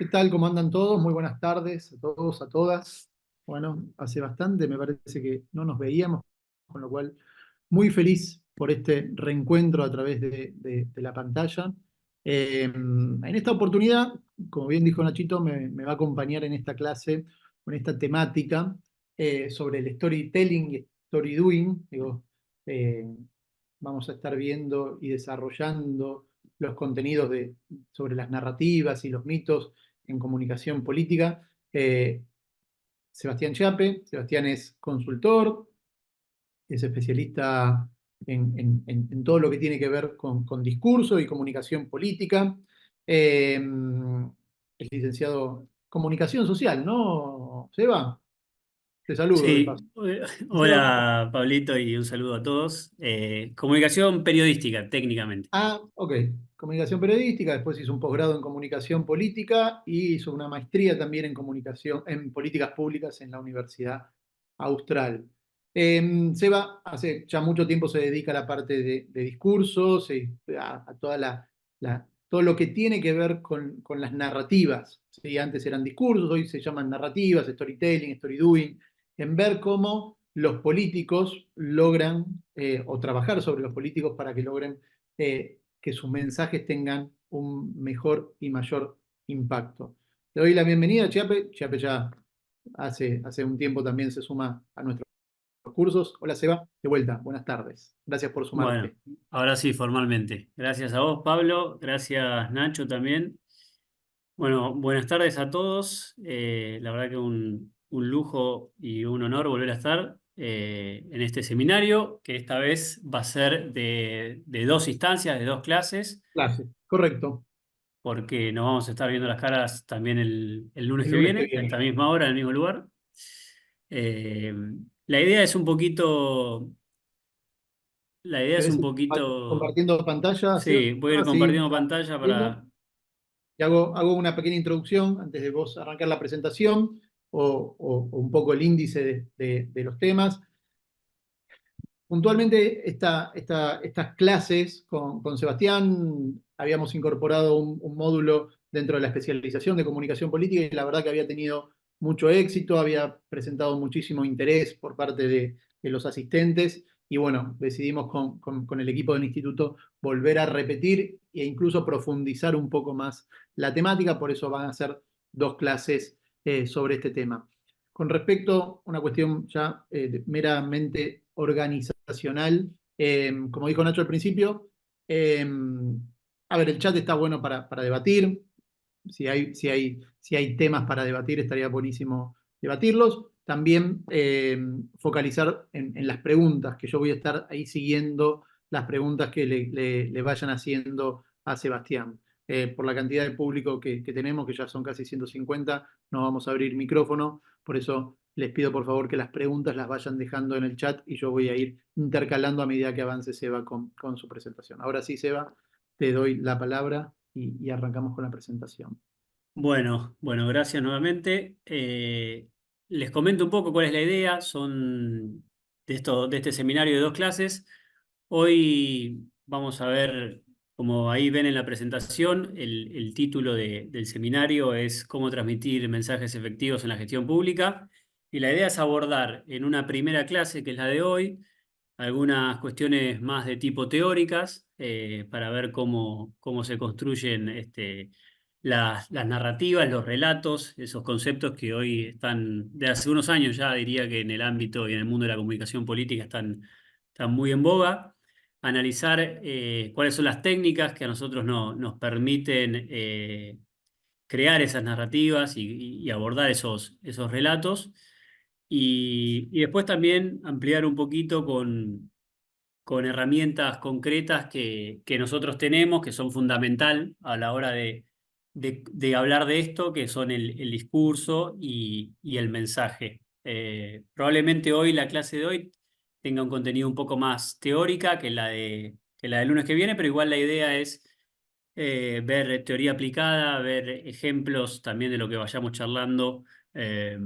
¿Qué tal? ¿Cómo andan todos? Muy buenas tardes a todos, a todas. Bueno, hace bastante me parece que no nos veíamos, con lo cual muy feliz por este reencuentro a través de la pantalla. En esta oportunidad, como bien dijo Nachito, me va a acompañar en esta clase con esta temática sobre el storytelling y story doing. Digo, eh, vamos a estar viendo y desarrollando los contenidos sobre las narrativas y los mitos en comunicación política. Sebastián Chiappe. Sebastián es consultor, es especialista en todo lo que tiene que ver con discurso y comunicación política. Eh, es licenciado en comunicación social, ¿no, Seba? Te saludo de paso. Sí, Seba. hola Pablito y un saludo a todos. Comunicación periodística, técnicamente. Ah, ok. Comunicación periodística, después hizo un posgrado en comunicación política y hizo una maestría también en comunicación, en políticas públicas en la Universidad Austral. Seba hace ya mucho tiempo se dedica a la parte de discursos, a toda todo lo que tiene que ver con las narrativas. ¿Sí? Antes eran discursos, hoy se llaman narrativas, storytelling, story doing, en ver cómo los políticos logran, o trabajar sobre los políticos para que logren que sus mensajes tengan un mejor y mayor impacto. Te doy la bienvenida, Chiape. Chiape ya hace un tiempo también se suma a nuestros cursos. Hola, Seba, de vuelta. Buenas tardes. Gracias por Bueno, sumarte. ahora sí, formalmente. Gracias a vos, Pablo. Gracias, Nacho, también. Bueno, buenas tardes a todos. La verdad que un lujo y un honor volver a estar en este seminario, que esta vez va a ser de dos instancias, de dos clases, Clase, correcto. porque nos vamos a estar viendo las caras también el lunes El que lunes que viene, a esta viene. misma hora, en el mismo lugar. Eh, la idea es un poquito, la idea es ¿Querés un ir poquito, compartiendo pantalla, Seba? sí, voy a ir Sí, compartiendo pantalla viendo. para, Y hago una pequeña introducción antes de vos arrancar la presentación o un poco el índice de los temas. Puntualmente, estas clases con Sebastián habíamos incorporado un módulo dentro de la especialización de comunicación política y la verdad que había tenido mucho éxito, había presentado muchísimo interés por parte de los asistentes y bueno, decidimos con el equipo del instituto volver a repetir e incluso profundizar un poco más la temática, por eso van a ser dos clases sobre este tema. Con respecto a una cuestión ya meramente organizacional, como dijo Nacho al principio, eh, a ver, el chat está bueno para debatir. Si hay temas para debatir, estaría buenísimo debatirlos. También focalizar en las preguntas, que yo voy a estar ahí siguiendo las preguntas que le vayan haciendo a Sebastián. Por la cantidad de público que tenemos, que ya son casi 150, no vamos a abrir micrófono. Por eso les pido por favor que las preguntas las vayan dejando en el chat y yo voy a ir intercalando a medida que avance Seba con su presentación. Ahora sí, Seba, te doy la palabra y arrancamos con la presentación. bueno, gracias nuevamente. Les comento un poco cuál es la idea, son de este seminario de dos clases. Hoy vamos a ver, como ahí ven en la presentación, el título del seminario es Cómo transmitir mensajes efectivos en la gestión pública. Y la idea es abordar en una primera clase, que es la de hoy, algunas cuestiones más de tipo teóricas, para ver cómo se construyen las narrativas, los relatos, esos conceptos que hoy están, de hace unos años ya diría que en el ámbito y en el mundo de la comunicación política están muy en boga. Analizar cuáles son las técnicas que a nosotros nos permiten crear esas narrativas y abordar esos relatos. Y después también ampliar un poquito con herramientas concretas que nosotros tenemos, que son fundamental a la hora de hablar de esto, que son el discurso y el mensaje. Probablemente hoy, la clase de hoy, tenga un contenido un poco más teórica que la del lunes que viene, pero igual la idea es ver teoría aplicada, ver ejemplos también de lo que vayamos charlando, eh,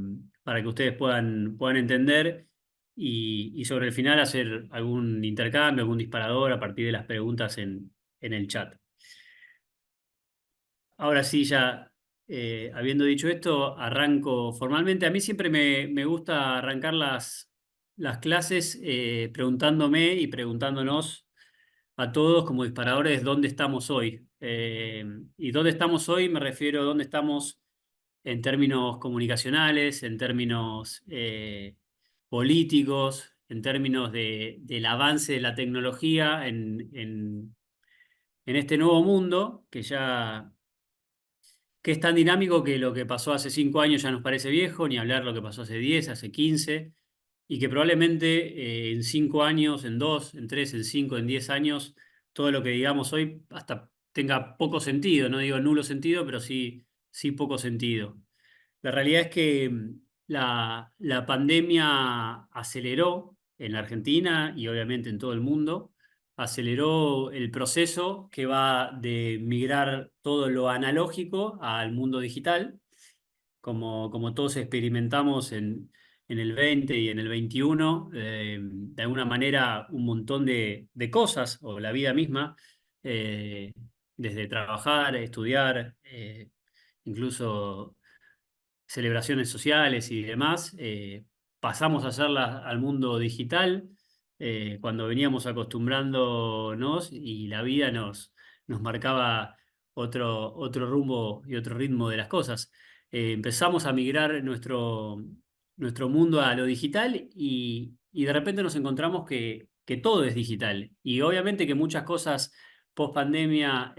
para que ustedes puedan entender y sobre el final hacer algún intercambio, algún disparador a partir de las preguntas en el chat. Ahora sí, ya habiendo dicho esto, arranco formalmente. A mí siempre me gusta arrancar las clases preguntándome y preguntándonos a todos como disparadores dónde estamos hoy. Y dónde estamos hoy me refiero a dónde estamos en términos comunicacionales, en términos políticos, en términos del avance de la tecnología en este nuevo mundo que es tan dinámico que lo que pasó hace 5 años ya nos parece viejo, ni hablar lo que pasó hace 10, hace 15, y que probablemente en 5 años, en 2, en 3, en 5, en 10 años, todo lo que digamos hoy hasta tenga poco sentido, no digo nulo sentido, pero sí poco sentido. La realidad es que la pandemia aceleró en la Argentina y obviamente en todo el mundo, aceleró el proceso que va de migrar todo lo analógico al mundo digital, como todos experimentamos en el 20 y en el 21, de alguna manera un montón de cosas, o la vida misma, eh, desde trabajar, estudiar, incluso celebraciones sociales y demás, pasamos a hacerlas al mundo digital cuando veníamos acostumbrándonos y la vida nos marcaba otro rumbo y otro ritmo de las cosas. Empezamos a migrar nuestro mundo a lo digital y de repente nos encontramos que todo es digital y obviamente que muchas cosas post pandemia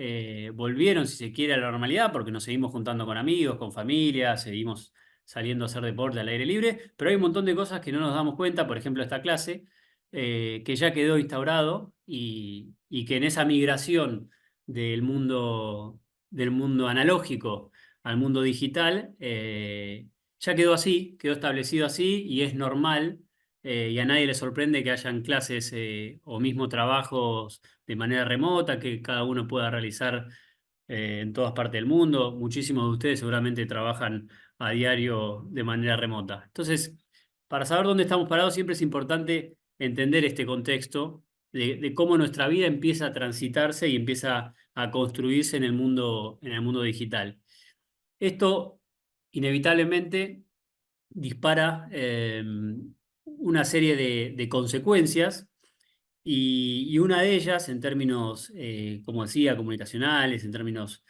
volvieron, si se quiere, a la normalidad, porque nos seguimos juntando con amigos, con familia, seguimos saliendo a hacer deporte al aire libre, pero hay un montón de cosas que no nos damos cuenta, por ejemplo, esta clase, que ya quedó instaurado y que en esa migración del mundo analógico al mundo digital, ya quedó así, quedó establecido así y es normal. Y a nadie le sorprende que hayan clases o mismo trabajos de manera remota, que cada uno pueda realizar en todas partes del mundo. Muchísimos de ustedes seguramente trabajan a diario de manera remota. Entonces, para saber dónde estamos parados, siempre es importante entender este contexto de cómo nuestra vida empieza a transitarse y empieza a construirse en el mundo digital. Esto inevitablemente dispara una serie de consecuencias y una de ellas, en términos, como decía, comunicacionales, en términos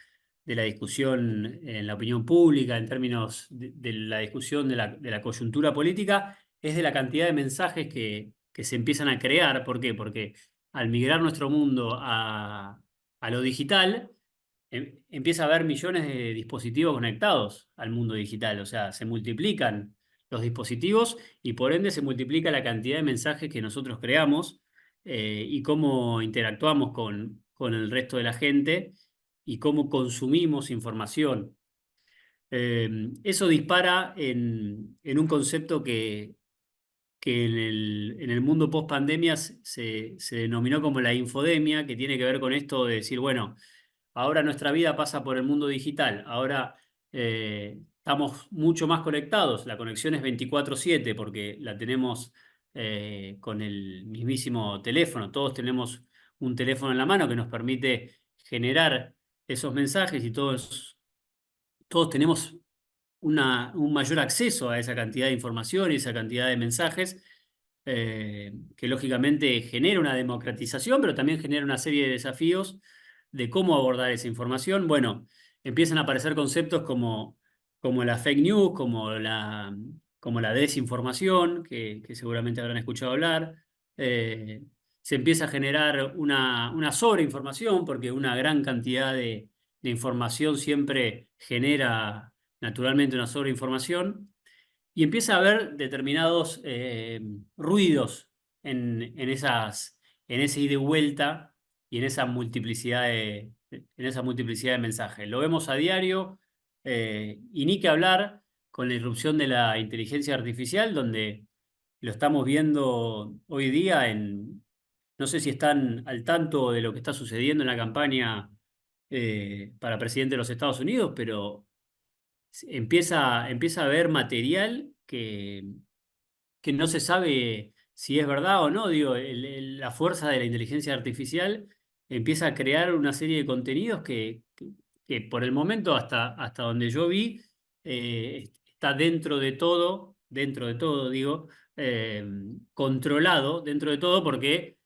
de la discusión en la opinión pública, en términos de la discusión de la coyuntura política, es de la cantidad de mensajes que se empiezan a crear. ¿Por qué? Porque al migrar nuestro mundo a lo digital, empieza a haber millones de dispositivos conectados al mundo digital, o sea, se multiplican los dispositivos y por ende se multiplica la cantidad de mensajes que nosotros creamos y cómo interactuamos con el resto de la gente y cómo consumimos información. Eso dispara en un concepto que en el mundo post pandemia se denominó como la infodemia, que tiene que ver con esto de decir, bueno, ahora nuestra vida pasa por el mundo digital, ahora estamos mucho más conectados, la conexión es 24/7 porque la tenemos con el mismísimo teléfono, todos tenemos un teléfono en la mano que nos permite generar esos mensajes y todos tenemos un mayor acceso a esa cantidad de información y esa cantidad de mensajes, que lógicamente genera una democratización, pero también genera una serie de desafíos de cómo abordar esa información. Bueno, empiezan a aparecer conceptos como la fake news, como la desinformación, que seguramente habrán escuchado hablar. Eh, Se empieza a generar una sobreinformación, porque una gran cantidad de información siempre genera naturalmente una sobreinformación, y empieza a haber determinados ruidos en ese ida y vuelta y en esa multiplicidad de mensajes. Lo vemos a diario y ni que hablar con la irrupción de la inteligencia artificial, donde lo estamos viendo hoy día no sé si están al tanto de lo que está sucediendo en la campaña para presidente de los Estados Unidos, pero empieza a haber material que no se sabe si es verdad o no. Digo, la fuerza de la inteligencia artificial empieza a crear una serie de contenidos que por el momento, hasta donde yo vi, está dentro de todo, digo, eh, controlado dentro de todo, porque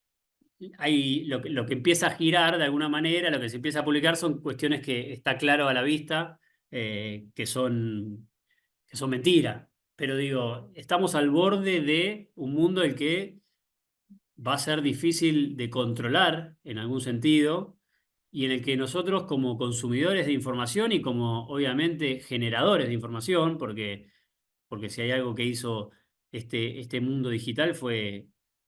hay lo que empieza a girar de alguna manera, lo que se empieza a publicar son cuestiones que está claro a la vista, que son mentira. Pero digo, estamos al borde de un mundo el que va a ser difícil de controlar en algún sentido y en el que nosotros como consumidores de información y como obviamente generadores de información, porque si hay algo que hizo este mundo digital fue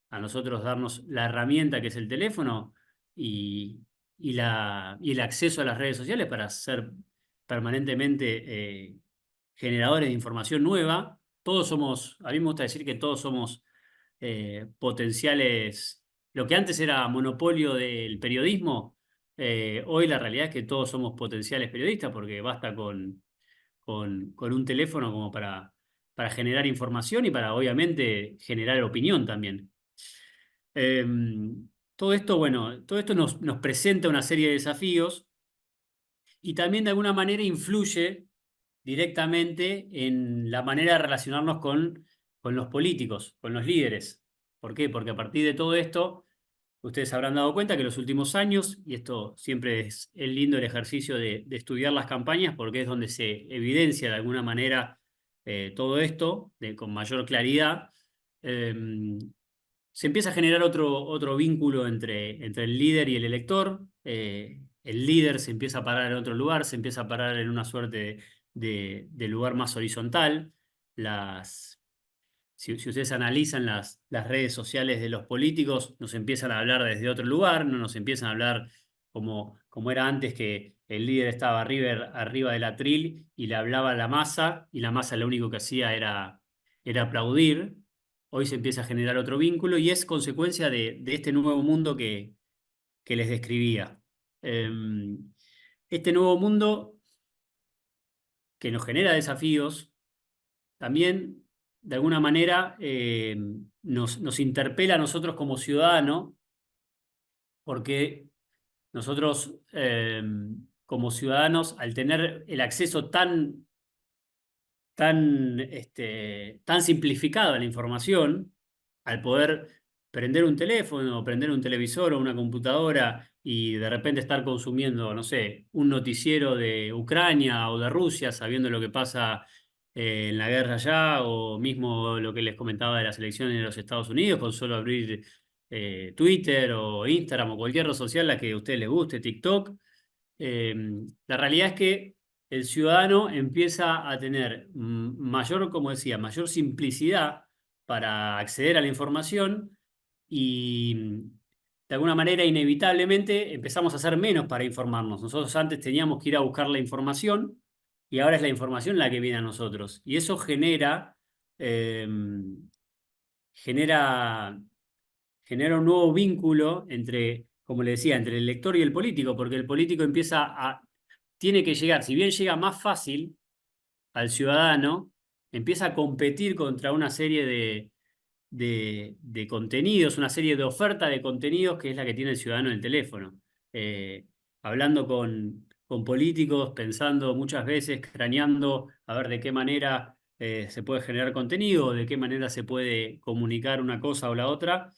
a nosotros darnos la herramienta que es el teléfono y, y el acceso a las redes sociales para ser permanentemente generadores de información nueva. Todos somos, a mí me gusta decir que todos somos potenciales, lo que antes era monopolio del periodismo, hoy la realidad es que todos somos potenciales periodistas porque basta con un teléfono como para generar información y para obviamente generar opinión también. Eh, todo esto, bueno, todo esto nos presenta una serie de desafíos y también de alguna manera influye directamente en la manera de relacionarnos con los políticos, con los líderes. ¿Por qué? Porque a partir de todo esto, ustedes habrán dado cuenta que en los últimos años, y esto siempre es lindo el ejercicio de estudiar las campañas, porque es donde se evidencia de alguna manera todo esto con mayor claridad, eh, se empieza a generar otro vínculo entre el líder y el elector. El líder se empieza a parar en otro lugar, se empieza a parar en una suerte de lugar más horizontal. Si ustedes analizan las redes sociales de los políticos, nos empiezan a hablar desde otro lugar, no nos empiezan a hablar como era antes, que el líder estaba arriba del atril y le hablaba a la masa, y la masa lo único que hacía era aplaudir. Hoy se empieza a generar otro vínculo y es consecuencia de este nuevo mundo que les describía. Este nuevo mundo que nos genera desafíos también de alguna manera nos interpela a nosotros como ciudadanos, porque nosotros como ciudadanos, al tener el acceso tan simplificado a la información, al poder prender un teléfono, o prender un televisor o una computadora y de repente estar consumiendo, no sé, un noticiero de Ucrania o de Rusia, sabiendo lo que pasa en la guerra allá, o mismo lo que les comentaba de las elecciones de los Estados Unidos, con solo abrir Twitter o Instagram o cualquier red social, la que a ustedes les guste, TikTok. eh, la realidad es que el ciudadano empieza a tener mayor, como decía, mayor simplicidad para acceder a la información y de alguna manera inevitablemente empezamos a hacer menos para informarnos. Nosotros antes teníamos que ir a buscar la información y ahora es la información la que viene a nosotros. Y eso eh, genera genera un nuevo vínculo entre, como le decía, entre el lector y el político, porque el político tiene que llegar, si bien llega más fácil al ciudadano, empieza a competir contra una serie de contenidos, una serie de oferta de contenidos que es la que tiene el ciudadano en el teléfono. Eh, Hablando con políticos, pensando muchas veces, craneando a ver de qué manera se puede generar contenido, de qué manera se puede comunicar una cosa o la otra.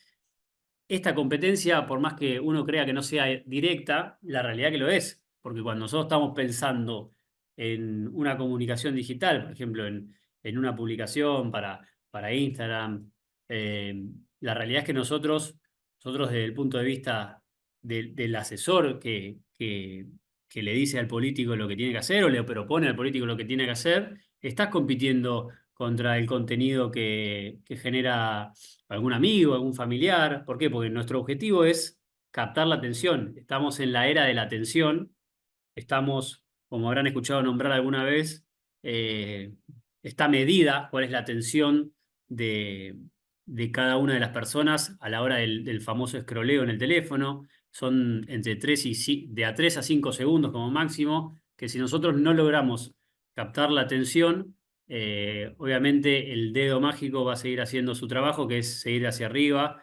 Esta competencia, por más que uno crea que no sea directa, la realidad que lo es, porque cuando nosotros estamos pensando en una comunicación digital, por ejemplo, en una publicación para Instagram, eh, la realidad es que nosotros desde el punto de vista del asesor que le dice al político lo que tiene que hacer o le propone al político lo que tiene que hacer, estás compitiendo contra el contenido que genera algún amigo, algún familiar. ¿Por qué? Porque nuestro objetivo es captar la atención. Estamos en la era de la atención. Estamos, como habrán escuchado nombrar alguna vez, eh, está medida cuál es la atención de cada una de las personas a la hora del famoso escroleo en el teléfono. Son entre 3 a 5 segundos como máximo, que si nosotros no logramos captar la atención, obviamente el dedo mágico va a seguir haciendo su trabajo, que es seguir hacia arriba,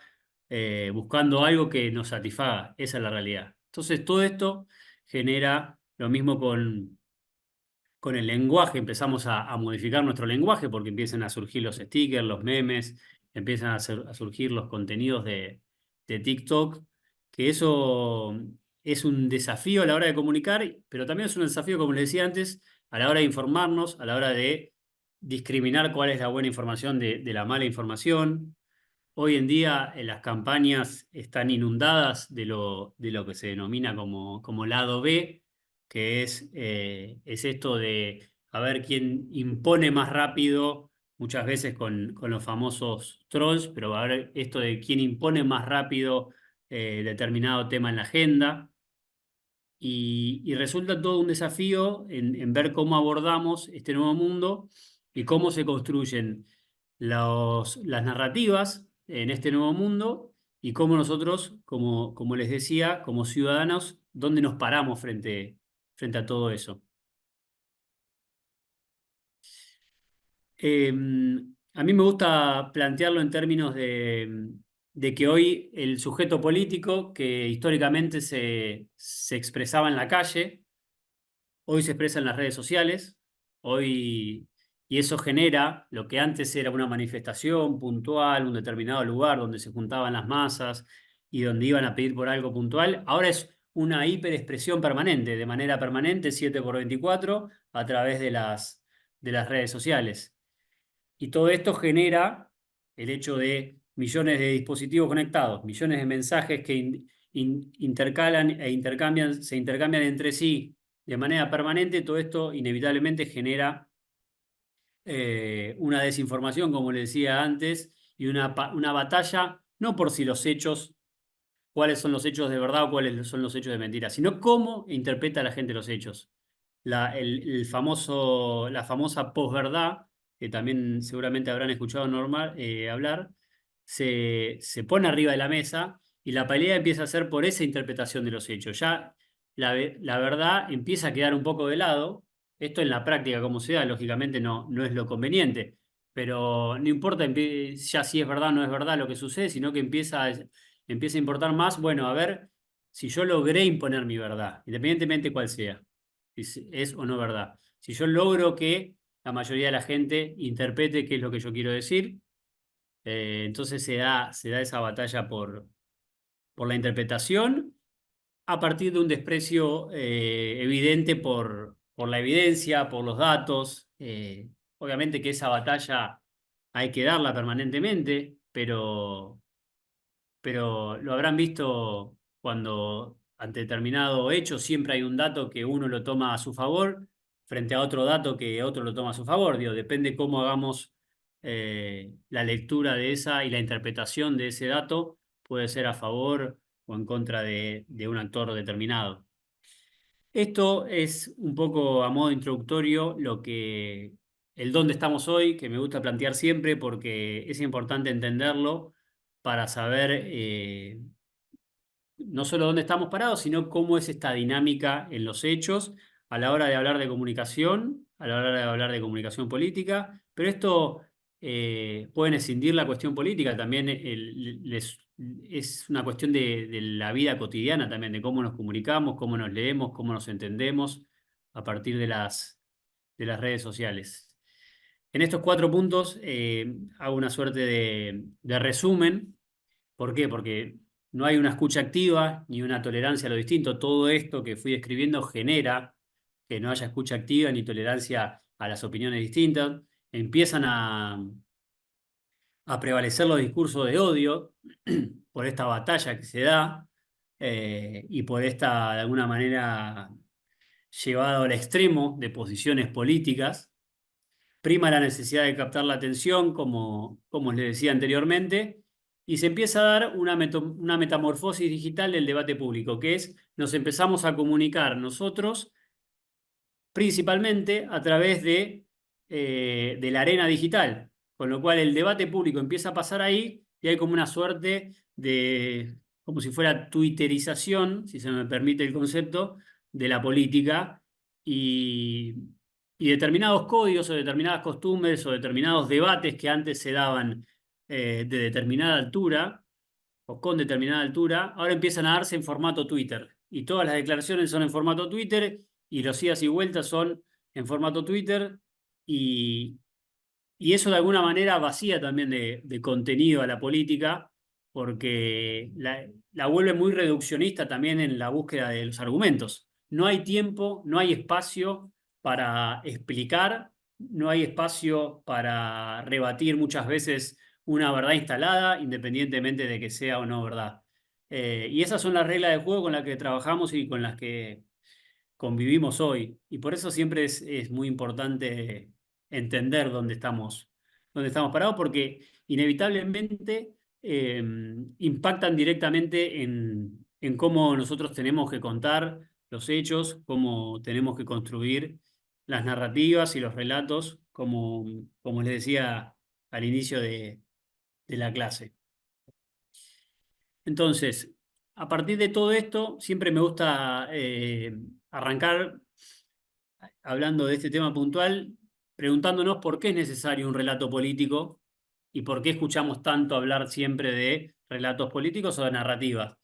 buscando algo que nos satisfaga. Esa es la realidad. Entonces, todo esto genera Lo mismo con el lenguaje, empezamos a modificar nuestro lenguaje porque empiezan a surgir los stickers, los memes, empiezan a surgir los contenidos de TikTok, que eso es un desafío a la hora de comunicar, pero también es un desafío, como les decía antes, a la hora de informarnos, a la hora de discriminar cuál es la buena información de la mala información. Hoy en día las campañas están inundadas de lo que se denomina como lado B, que es esto de a ver quién impone más rápido, muchas veces con los famosos trolls, pero a ver esto de quién impone más rápido determinado tema en la agenda. Y resulta todo un desafío en ver cómo abordamos este nuevo mundo y cómo se construyen las narrativas en este nuevo mundo y cómo nosotros, como les decía, como ciudadanos, dónde nos paramos frente a todo eso. Eh, a mí me gusta plantearlo en términos de que hoy el sujeto político que históricamente se expresaba en la calle, hoy se expresa en las redes sociales, hoy, y eso genera lo que antes era una manifestación puntual, un determinado lugar donde se juntaban las masas y donde iban a pedir por algo puntual, ahora es una hiperexpresión permanente, de manera permanente, 7 por 24 a través de las redes sociales. Y todo esto genera el hecho de millones de dispositivos conectados, millones de mensajes que intercalan se intercambian entre sí de manera permanente. Todo esto inevitablemente genera una desinformación, como le decía antes, y una batalla, no por si los hechos, cuáles son los hechos de verdad o cuáles son los hechos de mentira, sino cómo interpreta la gente los hechos. La famosa posverdad, que también seguramente habrán escuchado hablar, se pone arriba de la mesa y la pelea empieza a ser por esa interpretación de los hechos. Ya la verdad empieza a quedar un poco de lado. Esto en la práctica, como se da, lógicamente no es lo conveniente, pero no importa ya si es verdad o no es verdad lo que sucede, sino que empieza a importar más, bueno, a ver si yo logré imponer mi verdad, independientemente cuál sea, si es o no verdad. Si yo logro que la mayoría de la gente interprete qué es lo que yo quiero decir, entonces se da esa batalla por la interpretación a partir de un desprecio evidente por la evidencia, por los datos. Obviamente que esa batalla hay que darla permanentemente, pero lo habrán visto cuando ante determinado hecho siempre hay un dato que uno lo toma a su favor frente a otro dato que otro lo toma a su favor. Digo, depende cómo hagamos la lectura de esa y la interpretación de ese dato, puede ser a favor o en contra de un actor determinado. Esto es un poco a modo introductorio el dónde estamos hoy, que me gusta plantear siempre porque es importante entenderlo para saber no solo dónde estamos parados, sino cómo es esta dinámica en los hechos a la hora de hablar de comunicación, a la hora de hablar de comunicación política, pero esto pueden escindir la cuestión política, también es una cuestión de la vida cotidiana también, de cómo nos comunicamos, cómo nos leemos, cómo nos entendemos a partir de las redes sociales. En estos 4 puntos hago una suerte de resumen. ¿Por qué? Porque no hay una escucha activa ni una tolerancia a lo distinto. Todo esto que fui describiendo genera que no haya escucha activa ni tolerancia a las opiniones distintas. Empiezan a prevalecer los discursos de odio por esta batalla que se da y por esta, de alguna manera, llevado al extremo de posiciones políticas. Prima la necesidad de captar la atención, como les decía anteriormente, y se empieza a dar una metamorfosis digital del debate público, que es nos empezamos a comunicar nosotros principalmente a través de la arena digital, con lo cual el debate público empieza a pasar ahí y hay como una suerte como si fuera twitterización, si se me permite el concepto, de la política y, y determinados códigos o determinadas costumbres o determinados debates que antes se daban de determinada altura o con determinada altura, ahora empiezan a darse en formato Twitter. Y todas las declaraciones son en formato Twitter y los idas y vueltas son en formato Twitter y, y eso de alguna manera vacía también de contenido a la política porque la vuelve muy reduccionista también en la búsqueda de los argumentos. No hay tiempo, no hay espacio para explicar, no hay espacio para rebatir muchas veces una verdad instalada, independientemente de que sea o no verdad. Y esas son las reglas del juego con las que trabajamos y con las que convivimos hoy. Y por eso siempre es muy importante entender dónde estamos parados, porque inevitablemente eh, impactan directamente en cómo nosotros tenemos que contar los hechos, cómo tenemos que construir las narrativas y los relatos, como les decía al inicio de la clase. Entonces, a partir de todo esto, siempre me gusta arrancar hablando de este tema puntual, preguntándonos por qué es necesario un relato político y por qué escuchamos tanto hablar siempre de relatos políticos o de narrativas.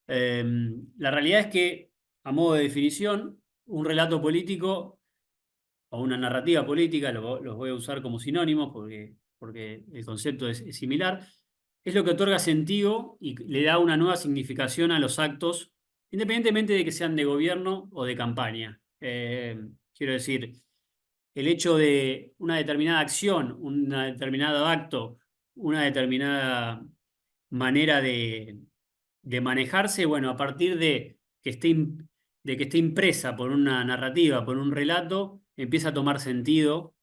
Eh, la realidad es que, a modo de definición, un relato político o una narrativa política, los voy a usar como sinónimos porque el concepto es similar, es lo que otorga sentido y le da una nueva significación a los actos, independientemente de que sean de gobierno o de campaña. Quiero decir, el hecho de una determinada acción, un determinado acto, una determinada manera de manejarse, bueno, a partir de que esté impresa por una narrativa, por un relato, empieza a tomar sentido,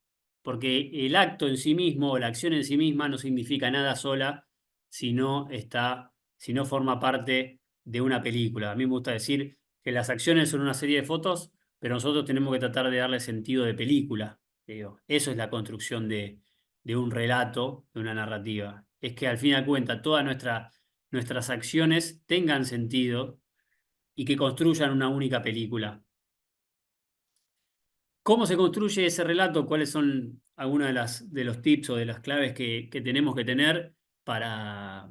porque el acto en sí mismo o la acción en sí misma no significa nada sola si no forma parte de una película. A mí me gusta decir que las acciones son una serie de fotos, pero nosotros tenemos que tratar de darle sentido de película. Digo, eso es la construcción de un relato, de una narrativa. Es que al fin y al cuenta nuestras acciones tengan sentido y que construyan una única película. ¿Cómo se construye ese relato? ¿Cuáles son algunos de los tips o de las claves que tenemos que tener para,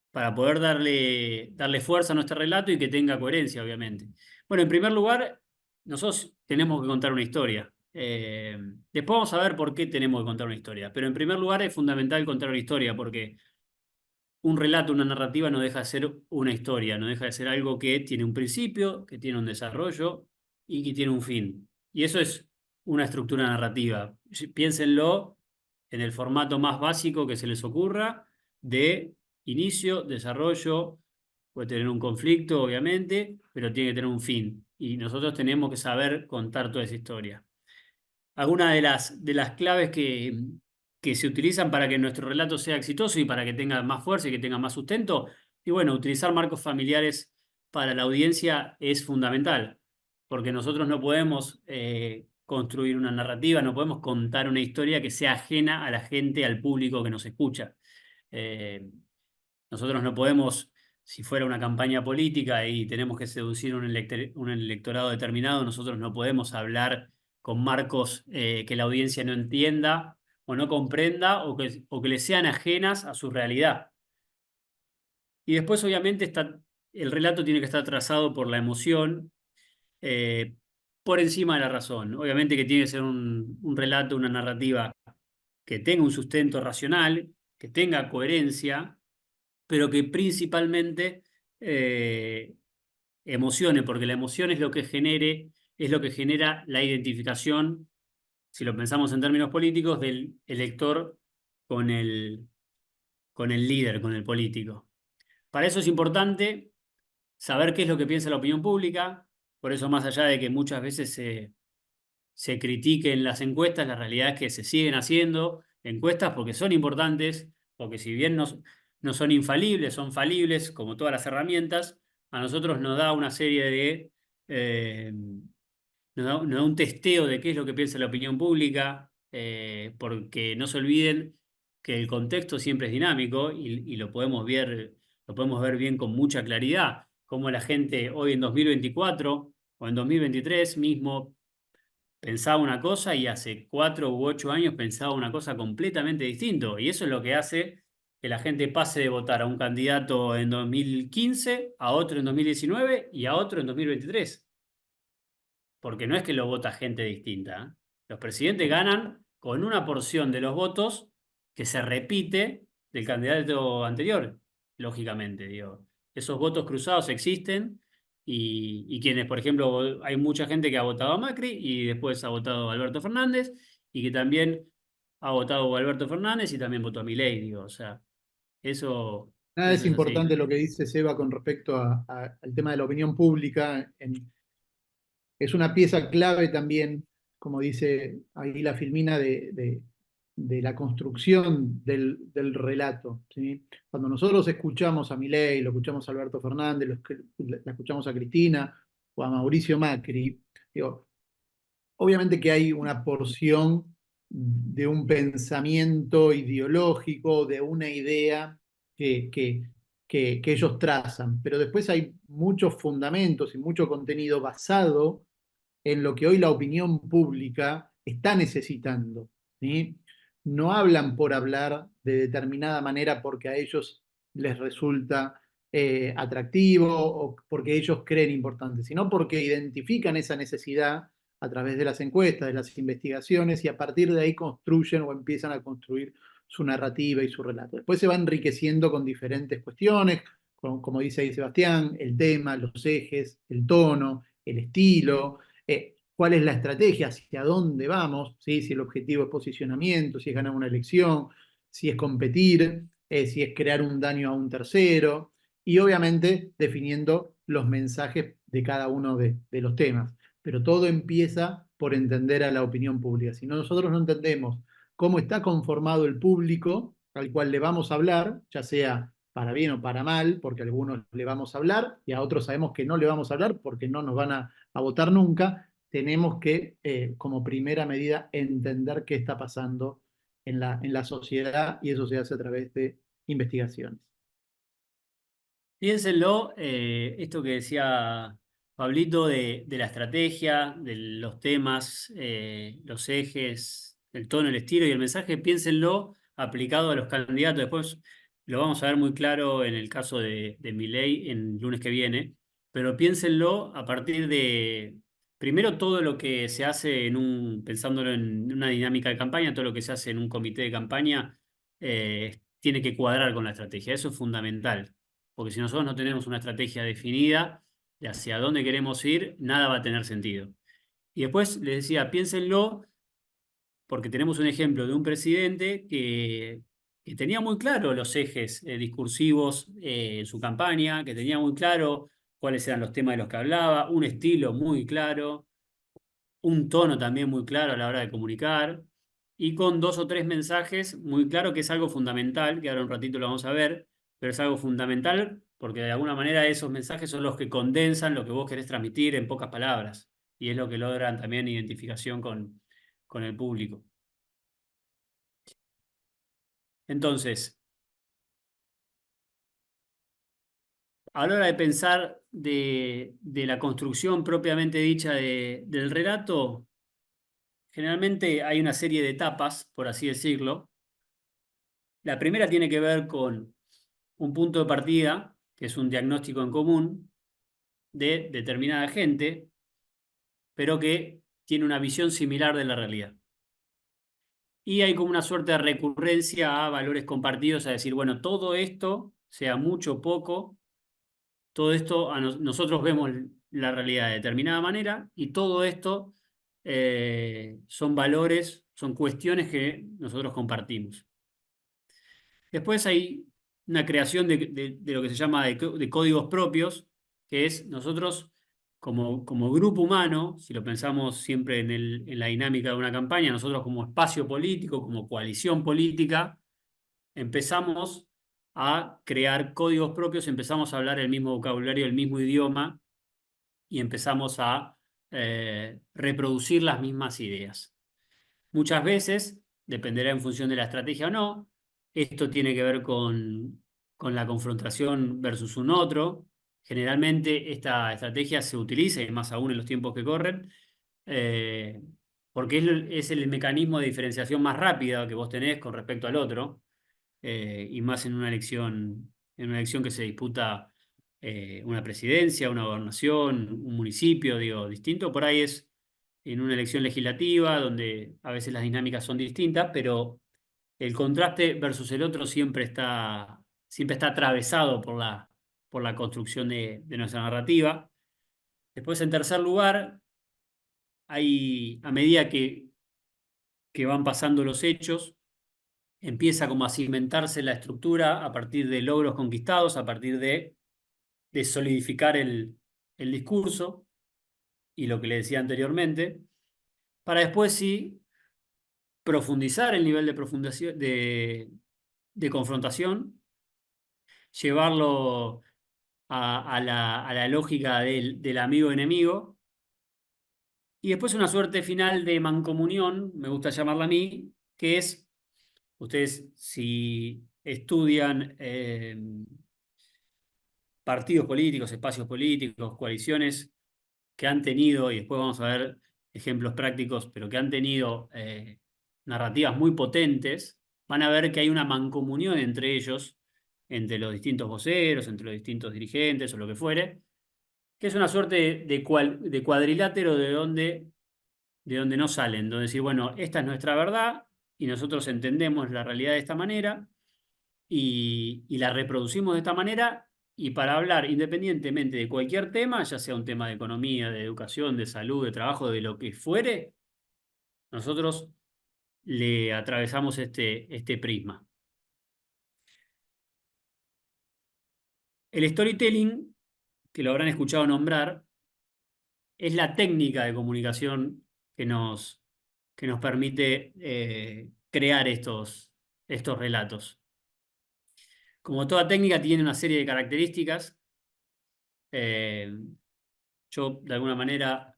para poder darle fuerza a nuestro relato y que tenga coherencia, obviamente? Bueno, en primer lugar, nosotros tenemos que contar una historia. Después vamos a ver por qué tenemos que contar una historia, pero en primer lugar es fundamental contar una historia porque un relato, una narrativa no deja de ser una historia, no deja de ser algo que tiene un principio, que tiene un desarrollo y que tiene un fin. Y eso es una estructura narrativa. Piénsenlo en el formato más básico que se les ocurra de inicio, desarrollo, puede tener un conflicto, obviamente, pero tiene que tener un fin. Y nosotros tenemos que saber contar toda esa historia. Algunas de las claves que se utilizan para que nuestro relato sea exitoso y para que tenga más fuerza y que tenga más sustento. Y bueno, utilizar marcos familiares para la audiencia es fundamental, porque nosotros no podemos construir una narrativa, no podemos contar una historia que sea ajena a la gente, al público que nos escucha. Eh, Nosotros no podemos, si fuera una campaña política y tenemos que seducir un electorado determinado, nosotros no podemos hablar con marcos que la audiencia no entienda o no comprenda o que le sean ajenas a su realidad. Y después, obviamente, el relato tiene que estar trazado por la emoción, eh, por encima de la razón. Obviamente que tiene que ser un relato, una narrativa que tenga un sustento racional, que tenga coherencia pero que principalmente eh, emocione, porque la emoción es lo que genera la identificación, si lo pensamos en términos políticos, del elector con con el líder, con el político. Para eso es importante saber qué es lo que piensa la opinión pública, por eso más allá de que muchas veces se critiquen las encuestas, la realidad es que se siguen haciendo encuestas porque son importantes, porque si bien no son infalibles, son falibles, como todas las herramientas, a nosotros nos da una serie eh, nos da un testeo de qué es lo que piensa la opinión pública, porque no se olviden que el contexto siempre es dinámico y lo podemos ver bien con mucha claridad, como la gente hoy en 2024 o en 2023 mismo pensaba una cosa y hace 4 u 8 años pensaba una cosa completamente distinta. Y eso es lo que hace que la gente pase de votar a un candidato en 2015, a otro en 2019 y a otro en 2023. porque no es que lo vota gente distinta, ¿eh? Los presidentes ganan con una porción de los votos que se repite del candidato anterior, lógicamente, digo. Esos votos cruzados existen y quienes, por ejemplo, hay mucha gente que ha votado a Macri y después ha votado a Alberto Fernández y que también ha votado a Alberto Fernández y también votó a Milei, digo, o sea, eso, Nada, es eso es importante así. lo que dice Seba con respecto al tema de la opinión pública. Es una pieza clave también, como dice ahí la Filmina, de la construcción del relato, ¿sí? Cuando nosotros escuchamos a Milei, lo escuchamos a Alberto Fernández, la escuchamos a Cristina o a Mauricio Macri, digo, obviamente que hay una porción de un pensamiento ideológico, de una idea que, que, que ellos trazan, pero después hay muchos fundamentos y mucho contenido basado en lo que hoy la opinión pública está necesitando, ¿sí? No hablan por hablar de determinada manera porque a ellos les resulta atractivo o porque ellos creen importante, sino porque identifican esa necesidad a través de las encuestas, de las investigaciones, y a partir de ahí construyen o empiezan a construir su narrativa y su relato. Después se va enriqueciendo con diferentes cuestiones, como dice ahí Sebastián, el tema, los ejes, el tono, el estilo, cuál es la estrategia, hacia dónde vamos, ¿sí? Si el objetivo es posicionamiento, si es ganar una elección, si es competir, si es crear un daño a un tercero, y obviamente definiendo los mensajes de cada uno de los temas. Pero todo empieza por entender a la opinión pública. Si nosotros no entendemos cómo está conformado el público al cual le vamos a hablar, ya sea para bien o para mal, porque a algunos le vamos a hablar y a otros sabemos que no le vamos a hablar porque no nos van a votar nunca, tenemos que, como primera medida, entender qué está pasando en la sociedad, y eso se hace a través de investigaciones. Piénsenlo, esto que decía Pablito de la estrategia, de los temas, los ejes, el tono, el estilo y el mensaje, piénsenlo aplicado a los candidatos. Después lo vamos a ver muy claro en el caso de Milei en el lunes que viene, pero piénsenlo a partir de, primero, todo lo que se hace pensándolo en una dinámica de campaña, todo lo que se hace en un comité de campaña, tiene que cuadrar con la estrategia. Eso es fundamental, porque si nosotros no tenemos una estrategia definida de hacia dónde queremos ir, nada va a tener sentido. Y después les decía, piénsenlo, porque tenemos un ejemplo de un presidente que tenía muy claro los ejes discursivos en su campaña, que tenía muy claro cuáles eran los temas de los que hablaba, un estilo muy claro, un tono también muy claro a la hora de comunicar, y con dos o tres mensajes muy claro, que es algo fundamental, que ahora un ratito lo vamos a ver, pero es algo fundamental porque de alguna manera esos mensajes son los que condensan lo que vos querés transmitir en pocas palabras, y es lo que logran también identificación con el público. Entonces, a la hora de pensar de la construcción propiamente dicha del relato, generalmente hay una serie de etapas, por así decirlo. La primera tiene que ver con un punto de partida, que es un diagnóstico en común de determinada gente, pero que tiene una visión similar de la realidad. Y hay como una suerte de recurrencia a valores compartidos, a decir, bueno, todo esto, sea mucho o poco, todo esto, nosotros vemos la realidad de determinada manera y todo esto son valores, son cuestiones que nosotros compartimos. Después hay una creación de lo que se llama de códigos propios, que es nosotros como grupo humano, si lo pensamos siempre en la dinámica de una campaña, nosotros como espacio político, como coalición política, empezamos a crear códigos propios, empezamos a hablar el mismo vocabulario, el mismo idioma y empezamos a reproducir las mismas ideas. Muchas veces, dependerá en función de la estrategia o no, esto tiene que ver con la confrontación versus un otro. Generalmente esta estrategia se utiliza, y más aún en los tiempos que corren, eh, porque es el mecanismo de diferenciación más rápida que vos tenés con respecto al otro, y más en una elección que se disputa una presidencia, una gobernación, un municipio, digo, distinto. Por ahí es en una elección legislativa, donde a veces las dinámicas son distintas, pero el contraste versus el otro siempre está atravesado por la construcción de nuestra narrativa. Después, en tercer lugar, a medida que van pasando los hechos, empieza como a cimentarse la estructura a partir de logros conquistados, a partir de solidificar el discurso y lo que le decía anteriormente, para después sí profundizar el nivel de confrontación, llevarlo a la lógica del amigo-enemigo, y después una suerte final de mancomunión, me gusta llamarla a mí, que es, ustedes si estudian partidos políticos, espacios políticos, coaliciones que han tenido, y después vamos a ver ejemplos prácticos, pero que han tenido narrativas muy potentes, van a ver que hay una mancomunión entre ellos, entre los distintos voceros, entre los distintos dirigentes o lo que fuere, que es una suerte de cuadrilátero de donde no salen, donde decir, bueno, esta es nuestra verdad y nosotros entendemos la realidad de esta manera y la reproducimos de esta manera. Y para hablar independientemente de cualquier tema, ya sea un tema de economía, de educación, de salud, de trabajo, de lo que fuere, nosotros le atravesamos este prisma. El storytelling, que lo habrán escuchado nombrar, es la técnica de comunicación que nos permite crear estos relatos. Como toda técnica tiene una serie de características. eh, Yo, de alguna manera,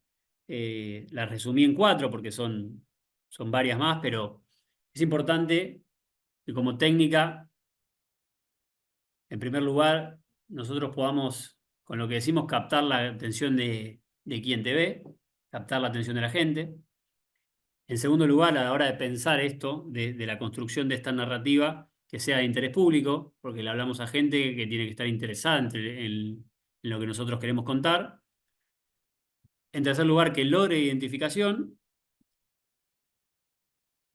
las resumí en cuatro porque son varias más, pero es importante que como técnica, en primer lugar, nosotros podamos, con lo que decimos, captar la atención de quien te ve, captar la atención de la gente. En segundo lugar, a la hora de pensar esto, de la construcción de esta narrativa, que sea de interés público, porque le hablamos a gente que tiene que estar interesada en lo que nosotros queremos contar. En tercer lugar, que logre identificación,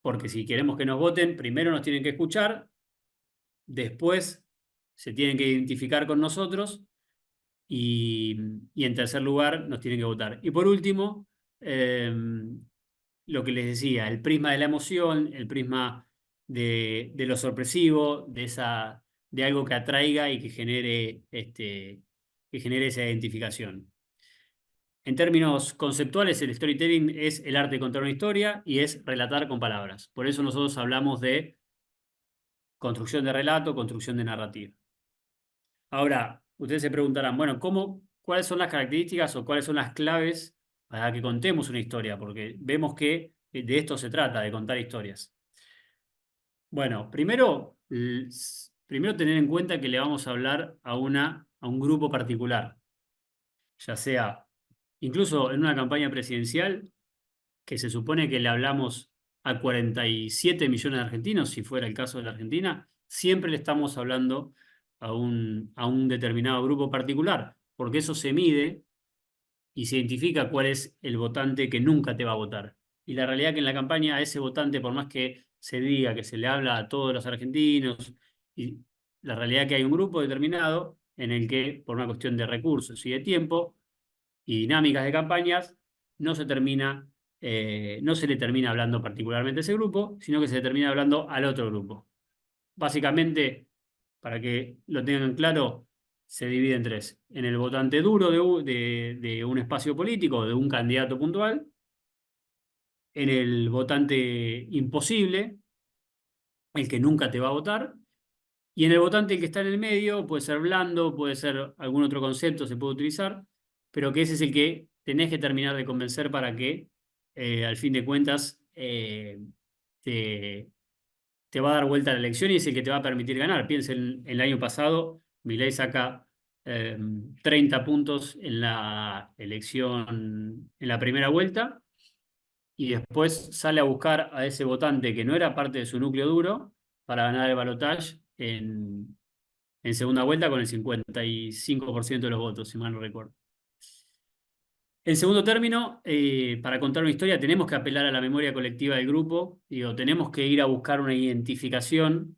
porque si queremos que nos voten, primero nos tienen que escuchar, después se tienen que identificar con nosotros y, y en tercer lugar nos tienen que votar. Y por último, eh, lo que les decía, el prisma de la emoción, el prisma de lo sorpresivo, de algo que atraiga y que genere esa identificación. En términos conceptuales, el storytelling es el arte de contar una historia y es relatar con palabras. Por eso nosotros hablamos de construcción de relato, construcción de narrativa. Ahora, ustedes se preguntarán, bueno, ¿cuáles son las características o cuáles son las claves para que contemos una historia? Porque vemos que de esto se trata, de contar historias. Bueno, primero tener en cuenta que le vamos a hablar a un grupo particular, ya sea incluso en una campaña presidencial, que se supone que le hablamos a 47 millones de argentinos, si fuera el caso de la Argentina, siempre le estamos hablando a un determinado grupo particular, porque eso se mide y se identifica cuál es el votante que nunca te va a votar. Y la realidad es que en la campaña a ese votante, por más que se diga que se le habla a todos los argentinos, y la realidad es que hay un grupo determinado en el que, por una cuestión de recursos y de tiempo y dinámicas de campañas, no se termina, no se le termina hablando particularmente a ese grupo, sino que se le termina hablando al otro grupo. Básicamente, para que lo tengan claro, se divide en tres. En el votante duro de un espacio político, de un candidato puntual, en el votante imposible, el que nunca te va a votar, y en el votante que está en el medio, puede ser blando, puede ser algún otro concepto, se puede utilizar, pero que ese es el que tenés que terminar de convencer para que, al fin de cuentas, te, te va a dar vuelta la elección y es el que te va a permitir ganar. Piensen, el año pasado, Milei saca 30 puntos en la elección, en la primera vuelta, y después sale a buscar a ese votante que no era parte de su núcleo duro para ganar el balotaje en segunda vuelta con el 55% de los votos, si mal no recuerdo. En segundo término, para contar una historia tenemos que apelar a la memoria colectiva del grupo, digo, tenemos que ir a buscar una identificación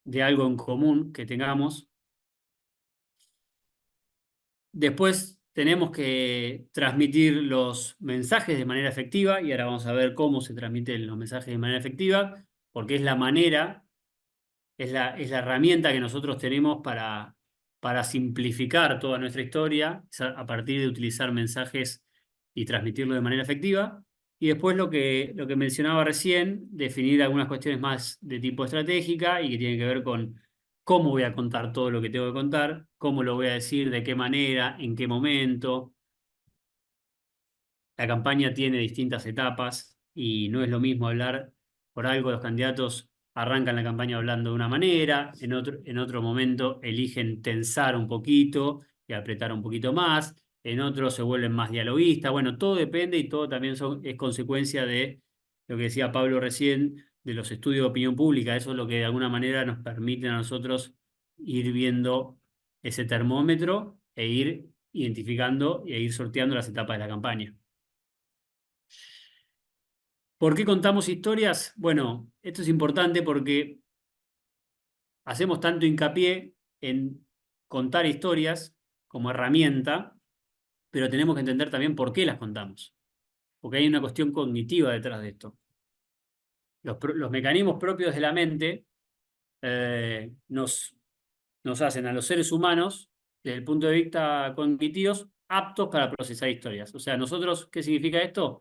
de algo en común que tengamos. Después tenemos que transmitir los mensajes de manera efectiva, y ahora vamos a ver cómo se transmiten los mensajes de manera efectiva, porque es la manera, es la herramienta que nosotros tenemos para simplificar toda nuestra historia, a partir de utilizar mensajes y transmitirlo de manera efectiva. Y después lo que mencionaba recién, definir algunas cuestiones más de tipo estratégica y que tienen que ver con cómo voy a contar todo lo que tengo que contar, cómo lo voy a decir, de qué manera, en qué momento. La campaña tiene distintas etapas y no es lo mismo hablar por algo. Los candidatos arrancan la campaña hablando de una manera, en otro momento eligen tensar un poquito y apretar un poquito más, en otros se vuelven más dialoguistas. Bueno, todo depende y todo también es consecuencia de lo que decía Pablo recién, de los estudios de opinión pública. Eso es lo que de alguna manera nos permite a nosotros ir viendo ese termómetro e ir identificando e ir sorteando las etapas de la campaña. ¿Por qué contamos historias? Bueno, esto es importante porque hacemos tanto hincapié en contar historias como herramienta, pero tenemos que entender también por qué las contamos, porque hay una cuestión cognitiva detrás de esto. Los mecanismos propios de la mente nos hacen a los seres humanos, desde el punto de vista cognitivos, aptos para procesar historias. O sea, nosotros, ¿qué significa esto?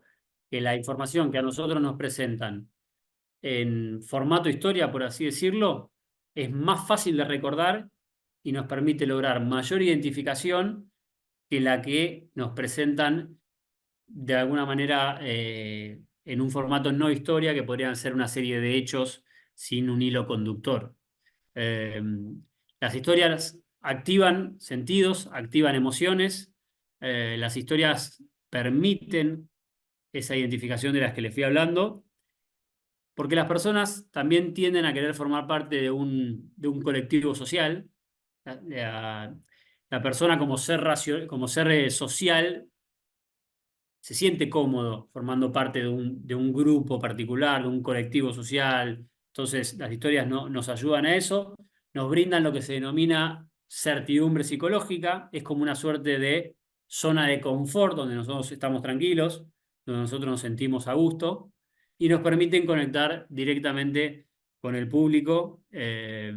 Que la información que a nosotros nos presentan en formato historia, por así decirlo, es más fácil de recordar y nos permite lograr mayor identificación que la que nos presentan de alguna manera en un formato no historia, que podrían ser una serie de hechos sin un hilo conductor. Eh, las historias activan sentidos, activan emociones, las historias permiten esa identificación de las que les fui hablando, porque las personas también tienden a querer formar parte de un colectivo social. La persona como ser social se siente cómodo formando parte de un grupo particular, de un colectivo social. Entonces, las historias nos ayudan a eso, nos brindan lo que se denomina certidumbre psicológica. Es como una suerte de zona de confort donde nosotros estamos tranquilos, donde nosotros nos sentimos a gusto y nos permiten conectar directamente con el público de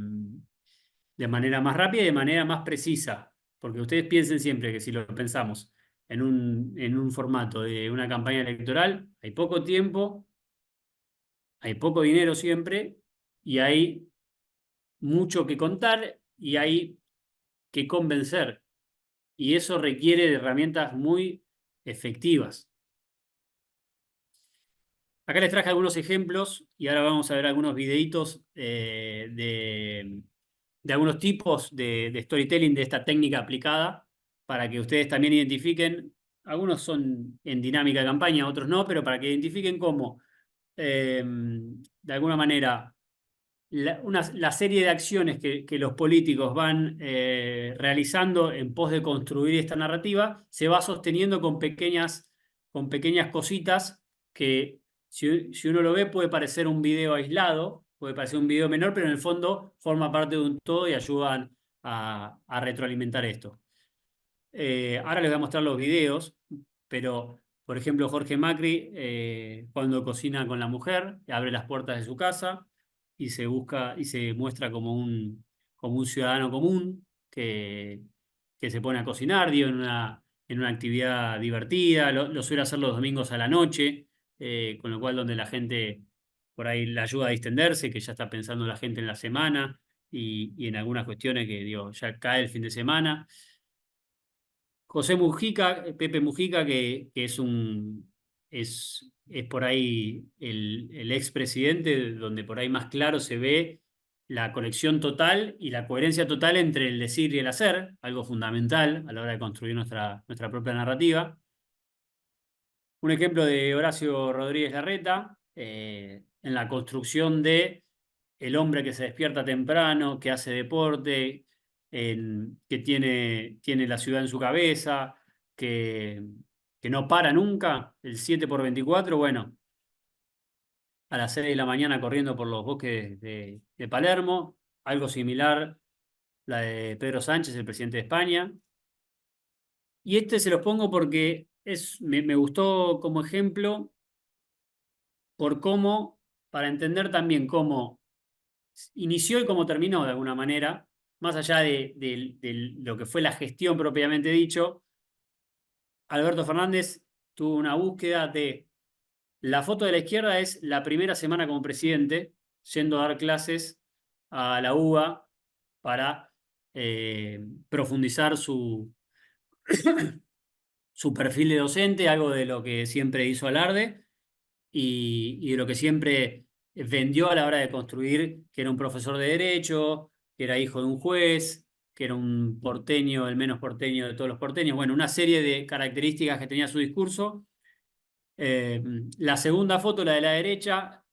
manera más rápida y de manera más precisa. Porque ustedes piensen siempre que si lo pensamos en un formato de una campaña electoral, hay poco tiempo, hay poco dinero siempre y hay mucho que contar y hay que convencer. Y eso requiere de herramientas muy efectivas. Acá les traje algunos ejemplos y ahora vamos a ver algunos videitos de algunos tipos de storytelling de esta técnica aplicada para que ustedes también identifiquen. Algunos son en dinámica de campaña, otros no, pero para que identifiquen cómo, de alguna manera, la serie de acciones que los políticos van realizando en pos de construir esta narrativa se va sosteniendo con pequeñas cositas que si uno lo ve puede parecer un video aislado, puede parecer un video menor, pero en el fondo forma parte de un todo y ayudan a retroalimentar esto. Ahora les voy a mostrar los videos, pero por ejemplo Jorge Macri cuando cocina con la mujer, abre las puertas de su casa y se busca y se muestra como un ciudadano común que se pone a cocinar, digo, en una actividad divertida. Lo suele hacer los domingos a la noche, con lo cual donde la gente por ahí le ayuda a distenderse, que ya está pensando la gente en la semana y en algunas cuestiones que digo, ya cae el fin de semana. José Mujica, Pepe Mujica, que es por ahí el expresidente, donde por ahí más claro se ve la conexión total y la coherencia total entre el decir y el hacer, algo fundamental a la hora de construir nuestra propia narrativa. Un ejemplo de Horacio Rodríguez Larreta, en la construcción de el hombre que se despierta temprano, que hace deporte, que tiene la ciudad en su cabeza, que que no para nunca, el 7 por 24, bueno, a las 6 de la mañana corriendo por los bosques de Palermo, algo similar la de Pedro Sánchez, el presidente de España. Y este se los pongo porque me gustó como ejemplo por cómo, para entender también cómo inició y cómo terminó de alguna manera, más allá de lo que fue la gestión propiamente dicho. Alberto Fernández tuvo una búsqueda de... La foto de la izquierda es la primera semana como presidente, yendo a dar clases a la UBA para profundizar su perfil de docente, algo de lo que siempre hizo alarde y de lo que siempre vendió a la hora de construir, que era un profesor de derecho, que era hijo de un juez, que era un porteño, el menos porteño de todos los porteños. Bueno, una serie de características que tenía su discurso. La segunda foto, la de la derecha,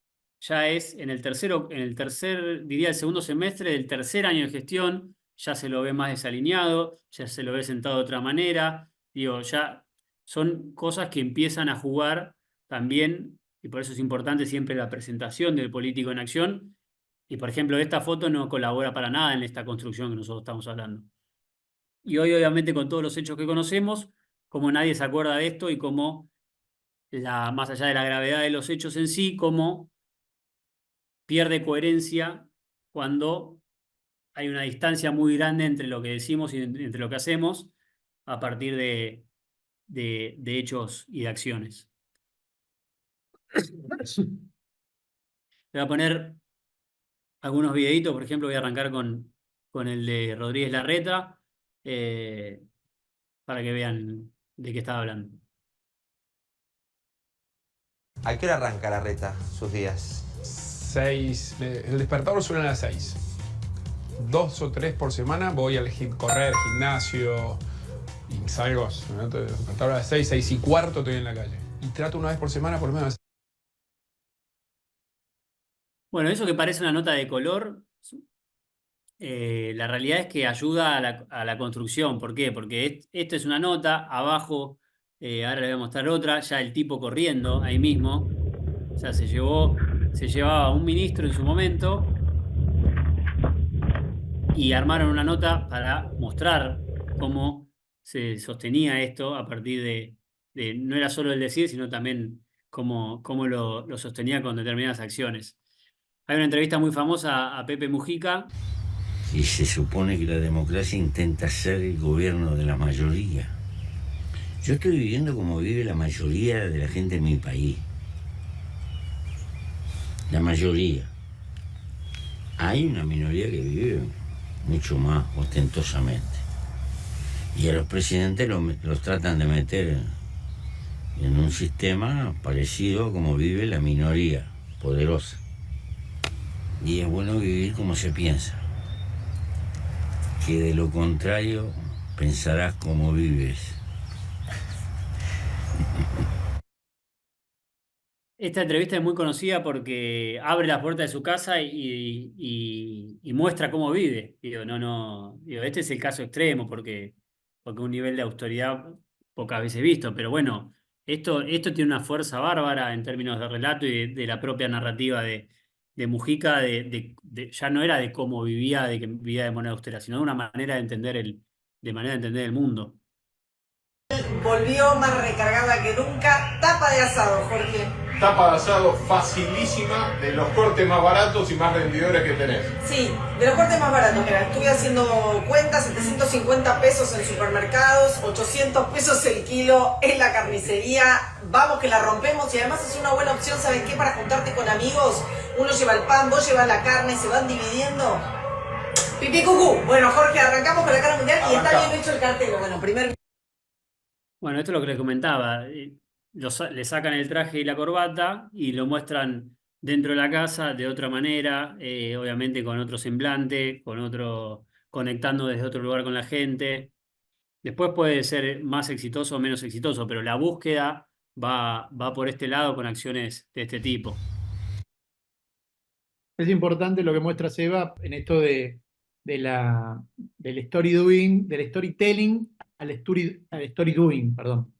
ya es diría el segundo semestre del tercer año de gestión, ya se lo ve más desalineado, ya se lo ve sentado de otra manera. Digo, ya son cosas que empiezan a jugar también, y por eso es importante siempre la presentación del político en acción. Y por ejemplo, esta foto no colabora para nada en esta construcción que nosotros estamos hablando. Y hoy, obviamente, con todos los hechos que conocemos, como nadie se acuerda de esto y cómo más allá de la gravedad de los hechos en sí, cómo pierde coherencia cuando hay una distancia muy grande entre lo que decimos y entre lo que hacemos a partir de hechos y de acciones. Voy a poner algunos videitos, por ejemplo, voy a arrancar con el de Rodríguez Larreta, eh, para que vean de qué estaba hablando. ¿A qué hora arranca la reta sus días? 6, el despertador suena a las 6. 2 o 3 por semana voy al correr, gimnasio, y salgo, el despertador a las 6, 6 y cuarto estoy en la calle. Y trato una vez por semana por lo menos. Bueno, eso que parece una nota de color, la realidad es que ayuda a la construcción. ¿Por qué? Porque esto es una nota, abajo, ahora le voy a mostrar otra, ya el tipo corriendo ahí mismo. O sea, se llevaba a un ministro en su momento y armaron una nota para mostrar cómo se sostenía esto a partir no era solo el decir, sino también cómo lo sostenía con determinadas acciones. Hay una entrevista muy famosa a Pepe Mujica. Y se supone que la democracia intenta ser el gobierno de la mayoría. Yo estoy viviendo como vive la mayoría de la gente en mi país. La mayoría. Hay una minoría que vive mucho más ostentosamente. Y a los presidentes los tratan de meter en un sistema parecido a como vive la minoría poderosa. Y es bueno vivir como se piensa. Que de lo contrario pensarás cómo vives. Esta entrevista es muy conocida porque abre la puerta de su casa y muestra cómo vive. Digo, digo, este es el caso extremo porque un nivel de autoridad pocas veces visto, pero bueno, esto tiene una fuerza bárbara en términos de relato y de la propia narrativa de Mujica, ya no era de cómo vivía, de que vivía de manera austera, sino de una manera de entender el mundo. Volvió más recargada que nunca. Tapa de asado, Jorge. Tapa de asado facilísima, de los cortes más baratos y más rendidores que tenés. Sí, de los cortes más baratos. Mira, estuve haciendo cuentas, 750 pesos en supermercados, 800 pesos el kilo en la carnicería. Vamos que la rompemos y además es una buena opción, ¿saben qué? Para juntarte con amigos. Uno lleva el pan, vos llevas la carne, se van dividiendo. Pipí cucú. Bueno, Jorge, arrancamos con la carne mundial y está bien hecho el cartel. Bueno, Bueno, esto es lo que les comentaba. Le sacan el traje y la corbata y lo muestran dentro de la casa de otra manera, obviamente con otro semblante, conectando desde otro lugar con la gente. Después puede ser más exitoso o menos exitoso, pero la búsqueda va por este lado con acciones de este tipo. Es importante lo que muestra Seba en esto del story doing, del storytelling al story doing, perdón.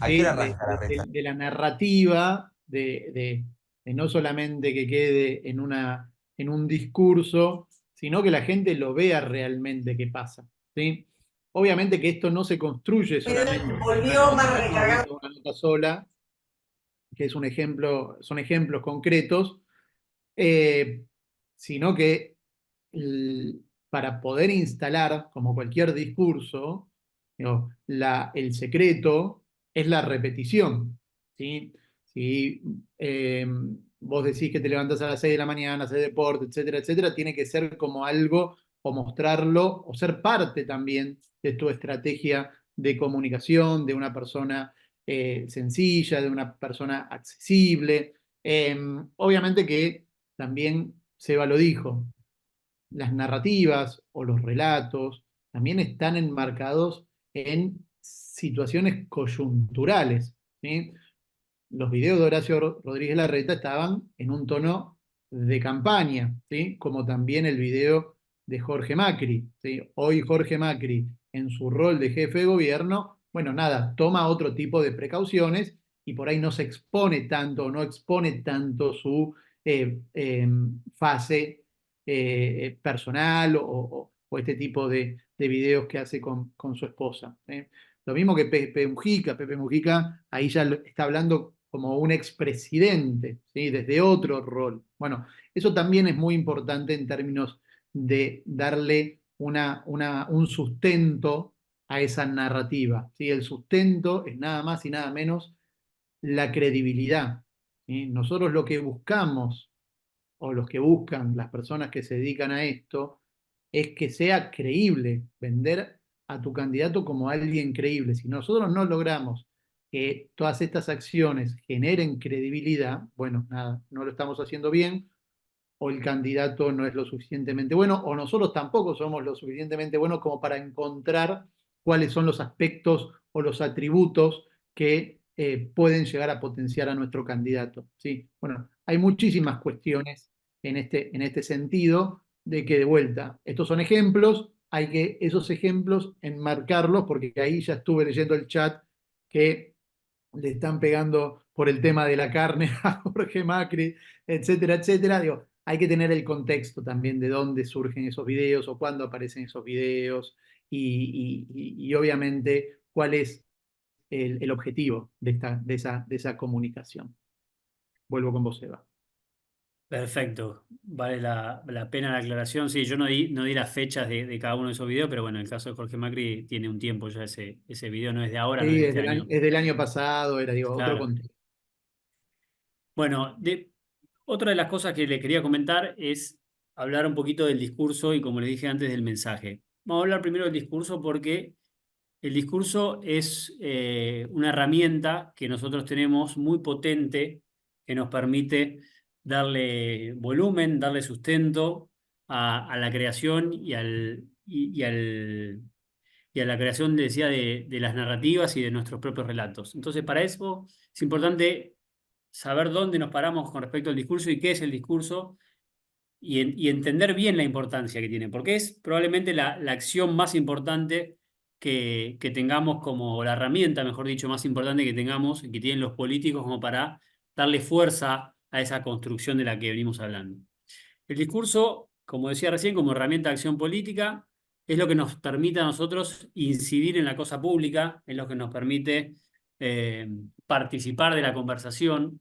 ¿A qué ¿sí? hora arranca la reta? De la narrativa, de no solamente que quede en un discurso, sino que la gente lo vea realmente qué pasa, ¿sí? Obviamente que esto no se construye solamente en una Volvió más nota, no recargado. basta una nota sola, que es un ejemplo, son ejemplos concretos, eh, sino que para poder instalar, como cualquier discurso, digo, el secreto es la repetición, ¿sí? Si vos decís que te levantás a las 6 de la mañana, haces deporte, etcétera, etcétera, tiene que ser como algo o mostrarlo o ser parte también de tu estrategia de comunicación, de una persona sencilla, de una persona accesible. Obviamente que también Seba lo dijo, las narrativas o los relatos también están enmarcados en situaciones coyunturales, ¿sí? Los videos de Horacio Rodríguez Larreta estaban en un tono de campaña, ¿sí? Como también el video de Jorge Macri, ¿sí? Hoy Jorge Macri, en su rol de jefe de gobierno, bueno, nada, toma otro tipo de precauciones y por ahí no se expone tanto, no expone tanto su fase personal o este tipo de videos que hace con su esposa, ¿sí? Lo mismo que Pepe Mujica ahí ya está hablando como un expresidente, ¿sí? Desde otro rol. Bueno, eso también es muy importante en términos de darle un sustento a esa narrativa, ¿sí? El sustento es nada más y nada menos la credibilidad, ¿sí? Nosotros lo que buscamos, o los que buscan, las personas que se dedican a esto, es que sea creíble, vender a tu candidato como alguien creíble. Si nosotros no logramos que todas estas acciones generen credibilidad, bueno, nada, no lo estamos haciendo bien, o el candidato no es lo suficientemente bueno, o nosotros tampoco somos lo suficientemente buenos como para encontrar cuáles son los aspectos o los atributos que pueden llegar a potenciar a nuestro candidato. ¿Sí? Bueno, hay muchísimas cuestiones en este sentido de que de vuelta, estos son ejemplos, hay que esos ejemplos enmarcarlos, porque ahí ya estuve leyendo el chat que le están pegando por el tema de la carne a Jorge Macri, etcétera, etcétera. Digo, hay que tener el contexto también de dónde surgen esos videos o cuándo aparecen esos videos y obviamente cuál es el objetivo de esa comunicación. Vuelvo con vos, Eva. Perfecto, vale la pena la aclaración. Sí, yo no di las fechas de cada uno de esos videos, pero bueno, en el caso de Jorge Macri tiene un tiempo ya ese video, no es de ahora, no es Sí, de este año. es del año pasado, era digo, otro Claro. contexto. Bueno, otra de las cosas que le quería comentar es hablar un poquito del discurso y, como les dije antes, del mensaje. Vamos a hablar primero del discurso porque el discurso es una herramienta que nosotros tenemos muy potente que nos permite darle volumen, darle sustento a la creación y a la creación, decía, de las narrativas y de nuestros propios relatos. Entonces, para eso es importante saber dónde nos paramos con respecto al discurso y qué es el discurso y entender bien la importancia que tiene, porque es probablemente la acción más importante que tengamos o la herramienta, mejor dicho, más importante que tengamos y que tienen los políticos como para darle fuerza a esa construcción de la que venimos hablando. El discurso, como decía recién, como herramienta de acción política, es lo que nos permite a nosotros incidir en la cosa pública, es lo que nos permite participar de la conversación,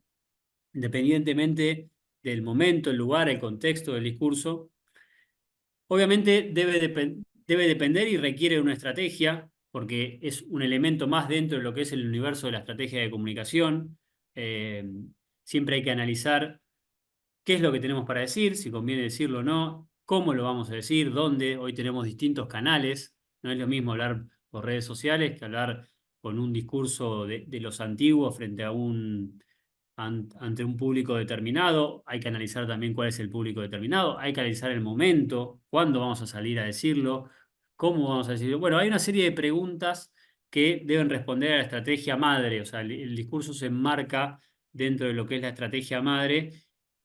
independientemente del momento, el lugar, el contexto del discurso. Obviamente debe depender y requiere una estrategia, porque es un elemento más dentro de lo que es el universo de la estrategia de comunicación. Eh, Siempre hay que analizar qué es lo que tenemos para decir, si conviene decirlo o no, cómo lo vamos a decir, dónde. Hoy tenemos distintos canales, no es lo mismo hablar por redes sociales que hablar con un discurso de los antiguos frente a ante un público determinado. Hay que analizar también cuál es el público determinado, hay que analizar el momento, cuándo vamos a salir a decirlo, cómo vamos a decirlo. Bueno, hay una serie de preguntas que deben responder a la estrategia madre, o sea, el discurso se enmarca dentro de lo que es la estrategia madre,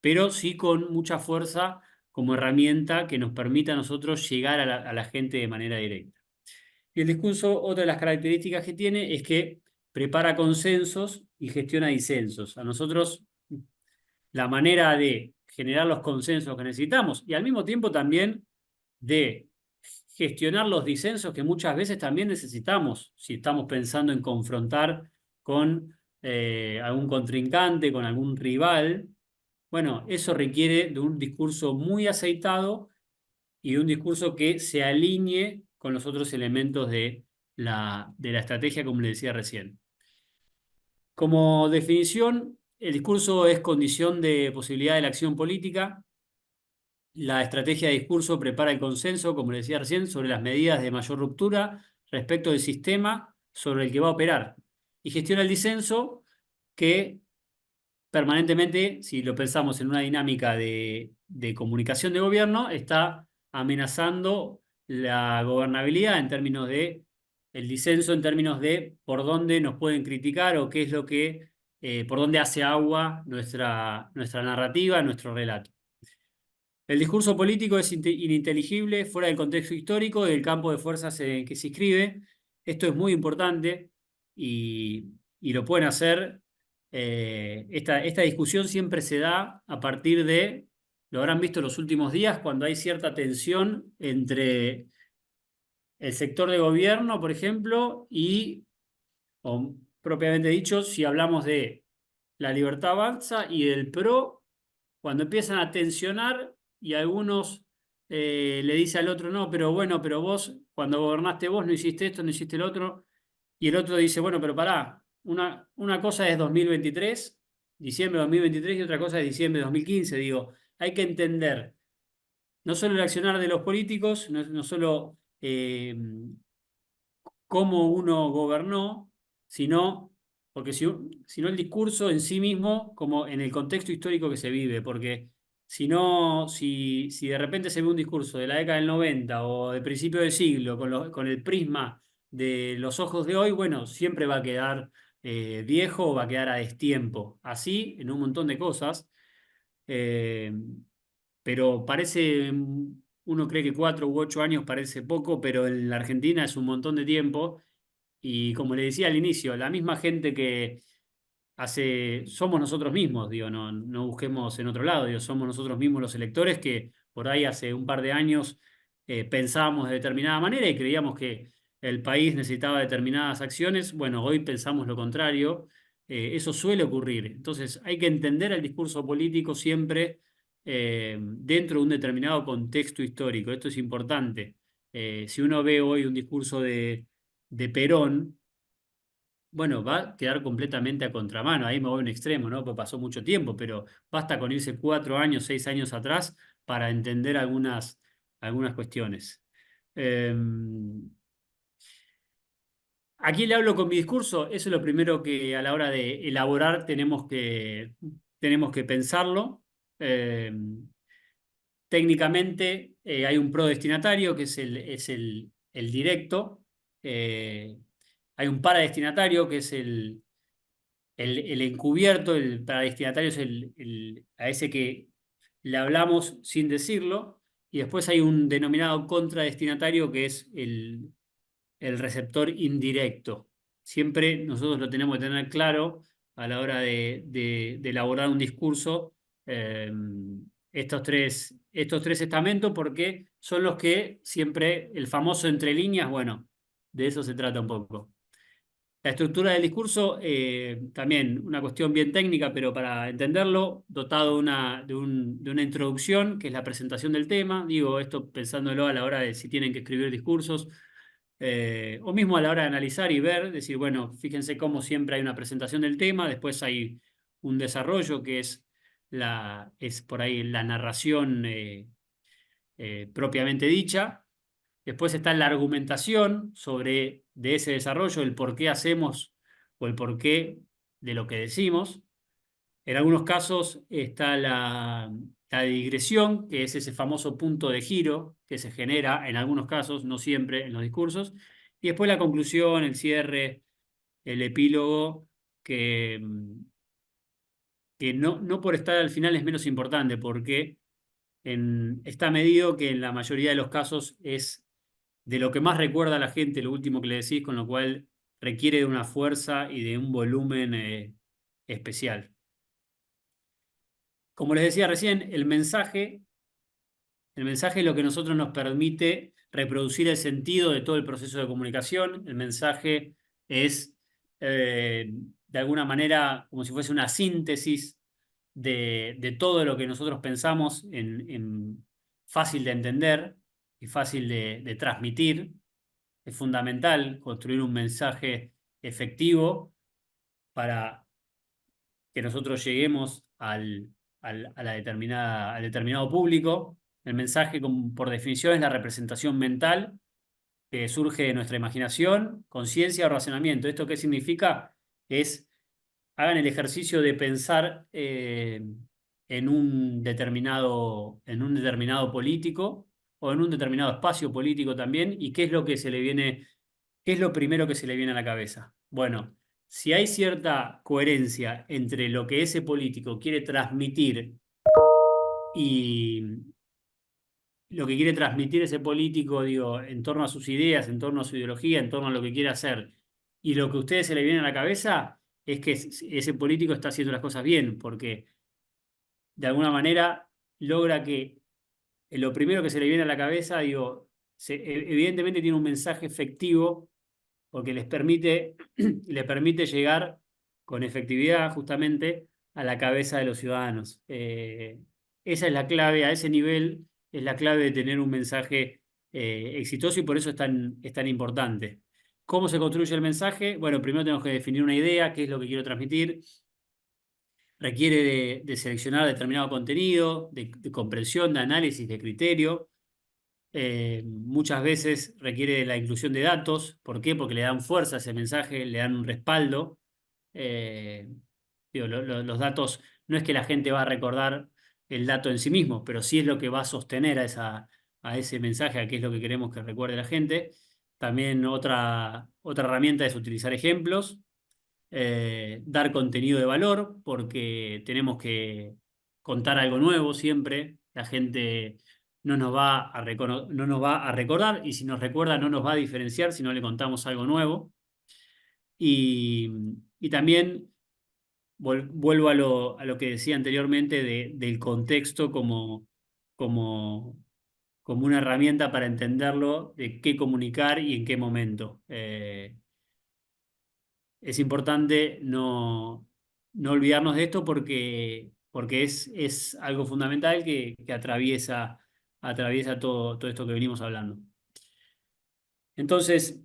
pero sí con mucha fuerza como herramienta que nos permita a nosotros llegar a la gente de manera directa. Y el discurso, otra de las características que tiene es que prepara consensos y gestiona disensos. A nosotros la manera de generar los consensos que necesitamos y al mismo tiempo también de gestionar los disensos que muchas veces también necesitamos si estamos pensando en confrontar con algún contrincante, con algún rival. Bueno, eso requiere de un discurso muy aceitado y de un discurso que se alinee con los otros elementos de la estrategia, como le decía recién. Como definición, el discurso es condición de posibilidad de la acción política. La estrategia de discurso prepara el consenso, como le decía recién, sobre las medidas de mayor ruptura respecto del sistema sobre el que va a operar. Y gestiona el disenso que permanentemente, si lo pensamos en una dinámica de comunicación de gobierno, está amenazando la gobernabilidad en términos de el disenso, en términos de por dónde nos pueden criticar o qué es lo que, por dónde hace agua nuestra narrativa, nuestro relato. El discurso político es ininteligible fuera del contexto histórico y del campo de fuerzas en que se inscribe. Esto es muy importante y lo pueden hacer. Esta discusión siempre se da a partir de, lo habrán visto en los últimos días, cuando hay cierta tensión entre el sector de gobierno, por ejemplo, o propiamente dicho, si hablamos de La Libertad Avanza y del PRO, cuando empiezan a tensionar y algunos le dice al otro, no, pero bueno, pero vos, cuando gobernaste vos, no hiciste esto, no hiciste el otro, y el otro dice, bueno, pero pará, una cosa es 2023, diciembre de 2023, y otra cosa es diciembre de 2015, digo, hay que entender no solo el accionar de los políticos, no solo cómo uno gobernó, sino, porque sino el discurso en sí mismo, como en el contexto histórico que se vive, porque si de repente se ve un discurso de la década del 90 o de principio del siglo con el prisma de los ojos de hoy, bueno, siempre va a quedar viejo o va a quedar a destiempo. Así en un montón de cosas. Eh, pero uno cree que 4 u 8 años parece poco, pero en la Argentina es un montón de tiempo. Y como le decía al inicio, la misma gente que somos nosotros mismos, digo, no busquemos en otro lado, digo, somos nosotros mismos los electores que por ahí hace un par de años pensábamos de determinada manera y creíamos que el país necesitaba determinadas acciones. Bueno, hoy pensamos lo contrario. Eso suele ocurrir. Entonces hay que entender el discurso político siempre dentro de un determinado contexto histórico. Esto es importante. Si uno ve hoy un discurso de Perón, bueno, va a quedar completamente a contramano. Ahí me voy a un extremo, ¿no? Pues pasó mucho tiempo, pero basta con irse 4 años, 6 años atrás para entender algunas cuestiones. ¿A quién le hablo con mi discurso? Eso es lo primero que a la hora de elaborar tenemos que pensarlo. Técnicamente hay un prodestinatario que es el directo. Hay un paradestinatario que es el encubierto. El paradestinatario es a ese que le hablamos sin decirlo. Y después hay un denominado contradestinatario que es el receptor indirecto. Siempre nosotros lo tenemos que tener claro a la hora de elaborar un discurso, estos tres estamentos, porque son los que siempre, el famoso entre líneas, bueno, de eso se trata un poco. La estructura del discurso, también una cuestión bien técnica, pero para entenderlo, dotado de una introducción, que es la presentación del tema. Digo esto pensándolo a la hora de si tienen que escribir discursos, o mismo a la hora de analizar y ver, decir, bueno, fíjense cómo siempre hay una presentación del tema, después hay un desarrollo que es por ahí la narración propiamente dicha. Después está la argumentación de ese desarrollo, el por qué hacemos o el por qué de lo que decimos. En algunos casos está la digresión, que es ese famoso punto de giro que se genera en algunos casos, no siempre en los discursos. Y después la conclusión, el cierre, el epílogo, que no por estar al final es menos importante, porque está medido que en la mayoría de los casos es de lo que más recuerda a la gente lo último que le decís, con lo cual requiere de una fuerza y de un volumen especial. Como les decía recién, el mensaje es lo que a nosotros nos permite reproducir el sentido de todo el proceso de comunicación. El mensaje es, de alguna manera, como si fuese una síntesis de todo lo que nosotros pensamos en fácil de entender y fácil de transmitir. Es fundamental construir un mensaje efectivo para que nosotros lleguemos al determinado público. El mensaje, por definición, es la representación mental que surge de nuestra imaginación, conciencia o razonamiento. ¿Esto qué significa? Hagan el ejercicio de pensar en un determinado político o en un determinado espacio político también, y qué es lo primero que se le viene a la cabeza. Bueno, si hay cierta coherencia entre lo que ese político quiere transmitir y lo que quiere transmitir ese político, digo, en torno a sus ideas, en torno a su ideología, en torno a lo que quiere hacer, y lo que a ustedes se le viene a la cabeza, es que ese político está haciendo las cosas bien, porque de alguna manera logra que lo primero que se le viene a la cabeza, digo, evidentemente tiene un mensaje efectivo, porque les permite llegar con efectividad justamente a la cabeza de los ciudadanos. Esa es la clave, a ese nivel es la clave de tener un mensaje exitoso, y por eso es tan importante. ¿Cómo se construye el mensaje? Bueno, primero tenemos que definir una idea, qué es lo que quiero transmitir. Requiere de seleccionar determinado contenido, de comprensión, de análisis, de criterio. Muchas veces requiere de la inclusión de datos. ¿Por qué? Porque le dan fuerza a ese mensaje, le dan un respaldo. Los datos, no es que la gente va a recordar el dato en sí mismo, pero sí es lo que va a sostener a ese mensaje, a qué es lo que queremos que recuerde la gente. También otra herramienta es utilizar ejemplos, dar contenido de valor, porque tenemos que contar algo nuevo siempre. La gente no nos va a recordar, y si nos recuerda no nos va a diferenciar si no le contamos algo nuevo. Y también vuelvo a lo que decía anteriormente del contexto como una herramienta para entenderlo, de qué comunicar y en qué momento. Es importante no olvidarnos de esto, porque es algo fundamental que atraviesa todo esto que venimos hablando. Entonces,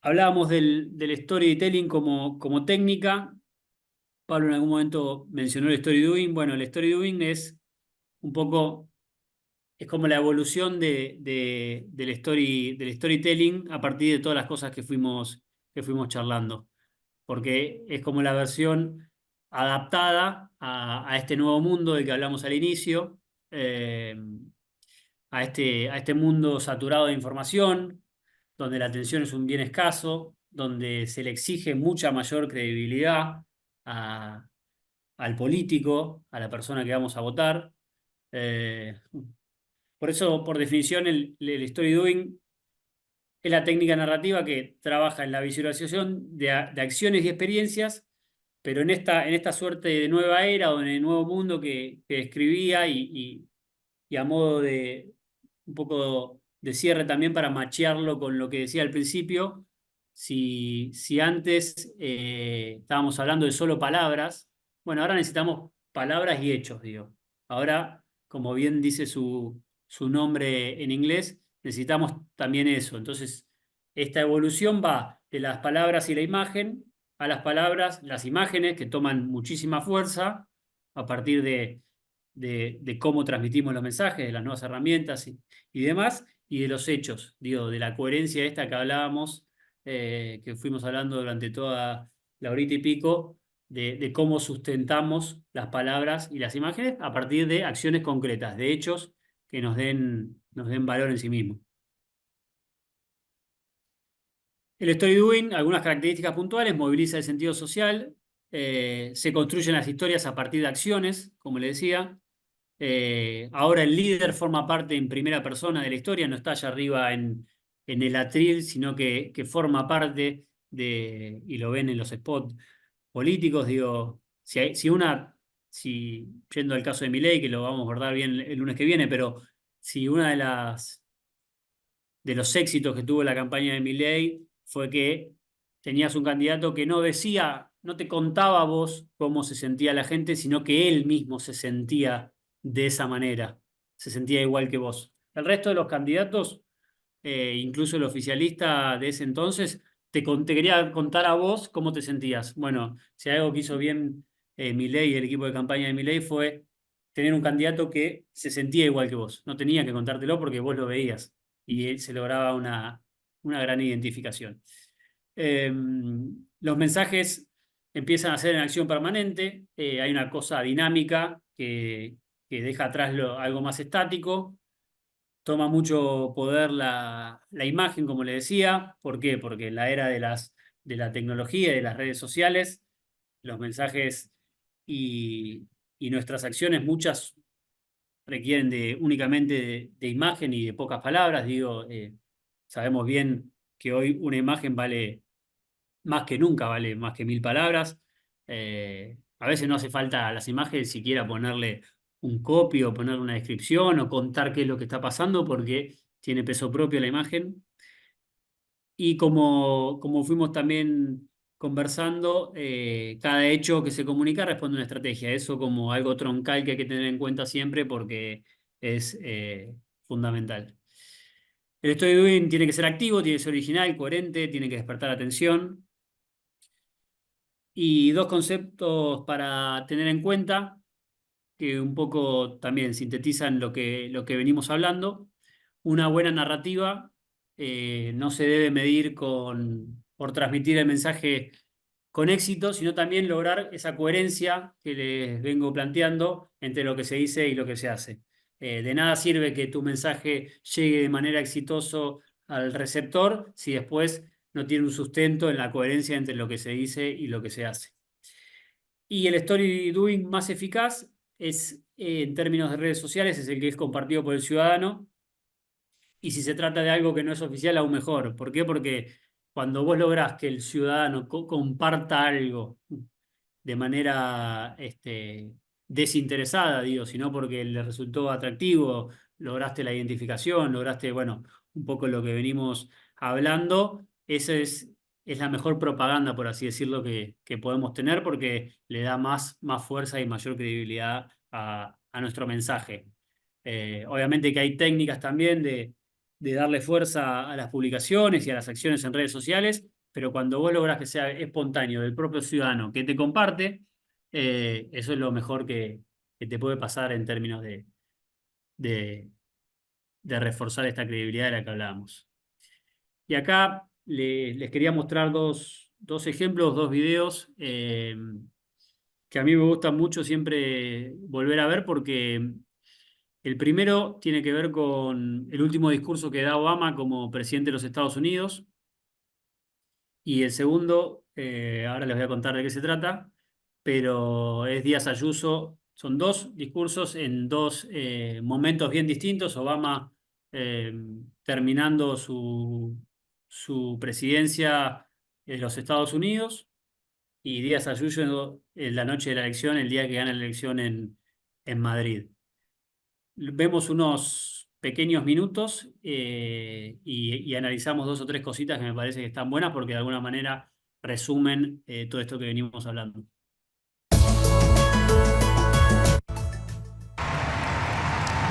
hablábamos del storytelling como técnica. Pablo en algún momento mencionó el story doing. Bueno, el story doing es como la evolución del storytelling a partir de todas las cosas que fuimos charlando, porque es como la versión adaptada a este nuevo mundo del que hablamos al inicio, a este mundo saturado de información, donde la atención es un bien escaso, donde se le exige mucha mayor credibilidad al político, a la persona que vamos a votar. Por eso, por definición, el story doing es la técnica narrativa que trabaja en la visualización de acciones y experiencias, pero en esta suerte de nueva era o en el nuevo mundo que describía, y a modo de un poco de cierre también para machearlo con lo que decía al principio. Si antes estábamos hablando de solo palabras, bueno, ahora necesitamos palabras y hechos, digo. Ahora, como bien dice su nombre en inglés, necesitamos también eso. Entonces, esta evolución va de las palabras y la imagen a las palabras, las imágenes, que toman muchísima fuerza a partir de cómo transmitimos los mensajes, de las nuevas herramientas y demás, y de los hechos, digo, de la coherencia esta que hablábamos, que fuimos hablando durante toda la horita y pico, de cómo sustentamos las palabras y las imágenes a partir de acciones concretas, de hechos que nos den valor en sí mismos. El story doing, algunas características puntuales: moviliza el sentido social, se construyen las historias a partir de acciones, como le decía. Ahora el líder forma parte en primera persona de la historia, no está allá arriba en el atril, sino que forma parte y lo ven en los spots políticos, digo, si yendo al caso de Milei, que lo vamos a abordar bien el lunes que viene, pero si una de los éxitos que tuvo la campaña de Milei fue que tenías un candidato que no decía, no te contaba a vos cómo se sentía la gente, sino que él mismo se sentía de esa manera, se sentía igual que vos. El resto de los candidatos, incluso el oficialista de ese entonces, te quería contar a vos cómo te sentías. Bueno, si algo que hizo bien Milei y el equipo de campaña de Milei fue tener un candidato que se sentía igual que vos. No tenía que contártelo porque vos lo veías y se lograba una gran identificación. Los mensajes empiezan a ser en acción permanente, hay una cosa dinámica que deja atrás algo más estático, toma mucho poder la imagen, como le decía. ¿Por qué? Porque en la era de la tecnología y de las redes sociales, los mensajes y nuestras acciones, muchas requieren únicamente de imagen y de pocas palabras. Digo, sabemos bien que hoy una imagen vale más que nunca, vale más que 1000 palabras. A veces no hace falta a las imágenes siquiera ponerle un copy o ponerle una descripción o contar qué es lo que está pasando porque tiene peso propio la imagen. Y como fuimos también conversando, cada hecho que se comunica responde a una estrategia. Eso como algo troncal que hay que tener en cuenta siempre porque es fundamental. El storytelling tiene que ser activo, tiene que ser original, coherente, tiene que despertar atención. Y dos conceptos para tener en cuenta, que un poco también sintetizan lo que venimos hablando. Una buena narrativa no se debe medir por transmitir el mensaje con éxito, sino también lograr esa coherencia que les vengo planteando entre lo que se dice y lo que se hace. De nada sirve que tu mensaje llegue de manera exitosa al receptor si después no tiene un sustento en la coherencia entre lo que se dice y lo que se hace. Y el story doing más eficaz es, en términos de redes sociales, es el que es compartido por el ciudadano. Y si se trata de algo que no es oficial, aún mejor. ¿Por qué? Porque cuando vos lográs que el ciudadano comparta algo de manera desinteresada, digo, sino porque le resultó atractivo, lograste la identificación, lograste, bueno, un poco lo que venimos hablando, esa es la mejor propaganda, por así decirlo, que podemos tener porque le da más fuerza y mayor credibilidad a nuestro mensaje. Obviamente que hay técnicas también de darle fuerza a las publicaciones y a las acciones en redes sociales, pero cuando vos lográs que sea espontáneo del propio ciudadano que te comparte, eso es lo mejor que te puede pasar en términos de reforzar esta credibilidad de la que hablábamos. Y acá les quería mostrar dos ejemplos, dos videos que a mí me gusta mucho siempre volver a ver porque el primero tiene que ver con el último discurso que da Obama como presidente de los Estados Unidos. Y el segundo, ahora les voy a contar de qué se trata, pero es Díaz Ayuso. Son dos discursos en dos momentos bien distintos. Obama terminando su presidencia de los Estados Unidos y Díaz Ayuso en la noche de la elección, el día que gana la elección en Madrid. Vemos unos pequeños minutos y analizamos dos o tres cositas que me parece que están buenas porque de alguna manera resumen todo esto que venimos hablando.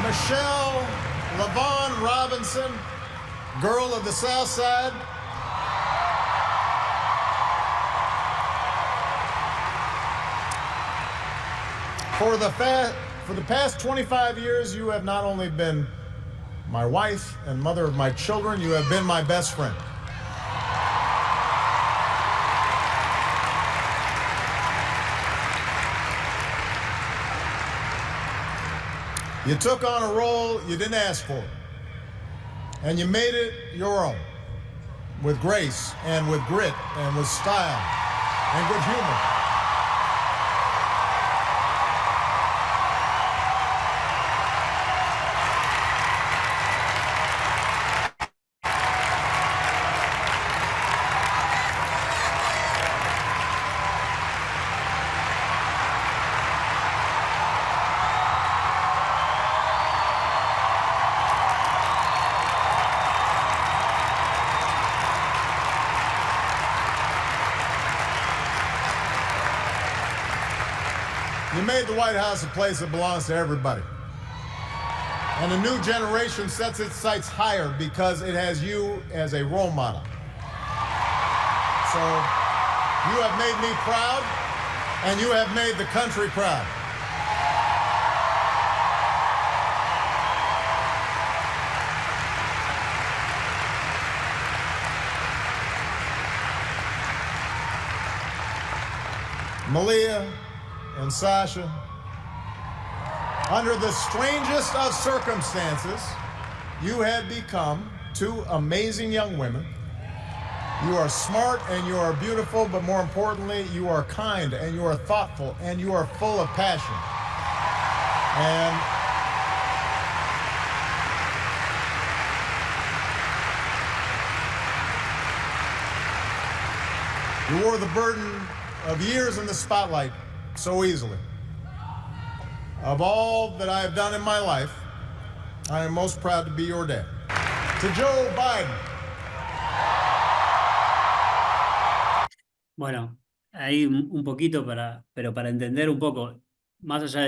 Michelle LaVaughn Robinson, girl of the South Side. For the past 25 years, you have not only been my wife and mother of my children, you have been my best friend. You took on a role you didn't ask for, and you made it your own, with grace and with grit and with style and good humor. You made the White House a place that belongs to everybody. And a new generation sets its sights higher because it has you as a role model. So you have made me proud, and you have made the country proud. Malia and Sasha, under the strangest of circumstances, you have become two amazing young women. You are smart and you are beautiful, but more importantly, you are kind and you are thoughtful and you are full of passion. And you wore the burden of years in the spotlight so easily. Of all that I have done in my life, I am most proud to be your dad. To Joe Biden. Bueno, ahí un poquito pero para entender un poco, más allá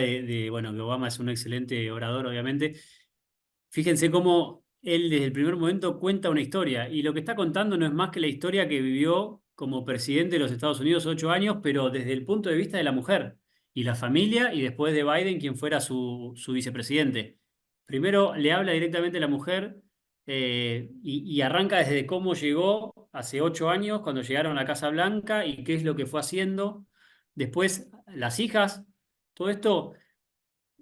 bueno, que Obama es un excelente orador, obviamente, fíjense cómo él desde el primer momento cuenta una historia, y lo que está contando no es más que la historia que vivió como presidente de los Estados Unidos 8 años, pero desde el punto de vista de la mujer y la familia, y después de Biden, quien fuera su vicepresidente. Primero le habla directamente a la mujer y arranca desde cómo llegó hace 8 años, cuando llegaron a la Casa Blanca, y qué es lo que fue haciendo. Después, las hijas. Todo esto,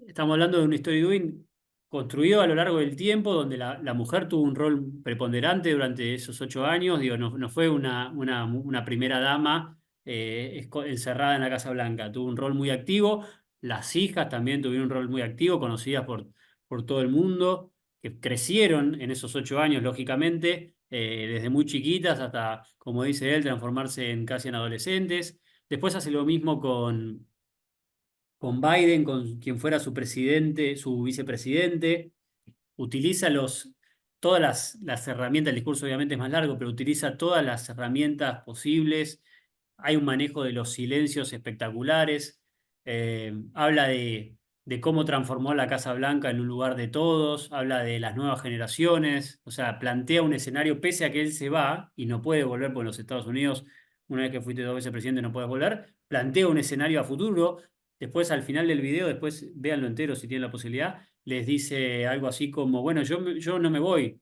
estamos hablando de un story doing construido a lo largo del tiempo, donde la mujer tuvo un rol preponderante durante esos 8 años. Digo, no fue una primera dama encerrada en la Casa Blanca. Tuvo un rol muy activo. Las hijas también tuvieron un rol muy activo, conocidas por todo el mundo, que crecieron en esos 8 años, lógicamente, desde muy chiquitas hasta, como dice él, transformarse en casi en adolescentes. Después hace lo mismo con Biden, con quien fuera su presidente, su vicepresidente. Utiliza todas las herramientas. El discurso obviamente es más largo, pero utiliza todas las herramientas posibles. Hay un manejo de los silencios espectaculares. Habla de cómo transformó la Casa Blanca en un lugar de todos. Habla de las nuevas generaciones. O sea, plantea un escenario, pese a que él se va y no puede volver por los Estados Unidos. Una vez que fuiste 2 veces presidente no puedes volver. Plantea un escenario a futuro. Después, al final del video, después véanlo entero si tienen la posibilidad, les dice algo así como, bueno, yo no me voy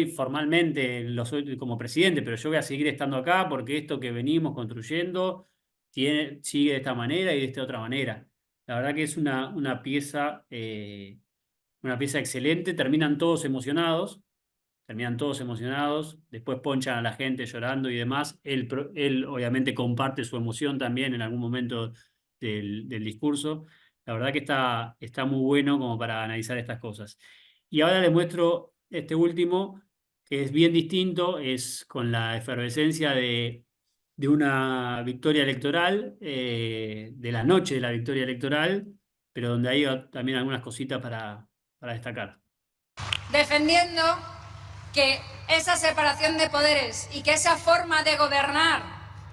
formalmente como presidente, pero yo voy a seguir estando acá porque esto que venimos construyendo sigue de esta manera y de esta otra manera. La verdad que es una pieza excelente. Terminan todos emocionados, después ponchan a la gente llorando y demás. Él obviamente comparte su emoción también en algún momento del discurso. La verdad que está muy bueno como para analizar estas cosas. Y ahora les muestro este último, que es bien distinto, es con la efervescencia de una victoria electoral, de la noche de la victoria electoral, pero donde hay también algunas cositas para destacar. Defendiendo que esa separación de poderes y que esa forma de gobernar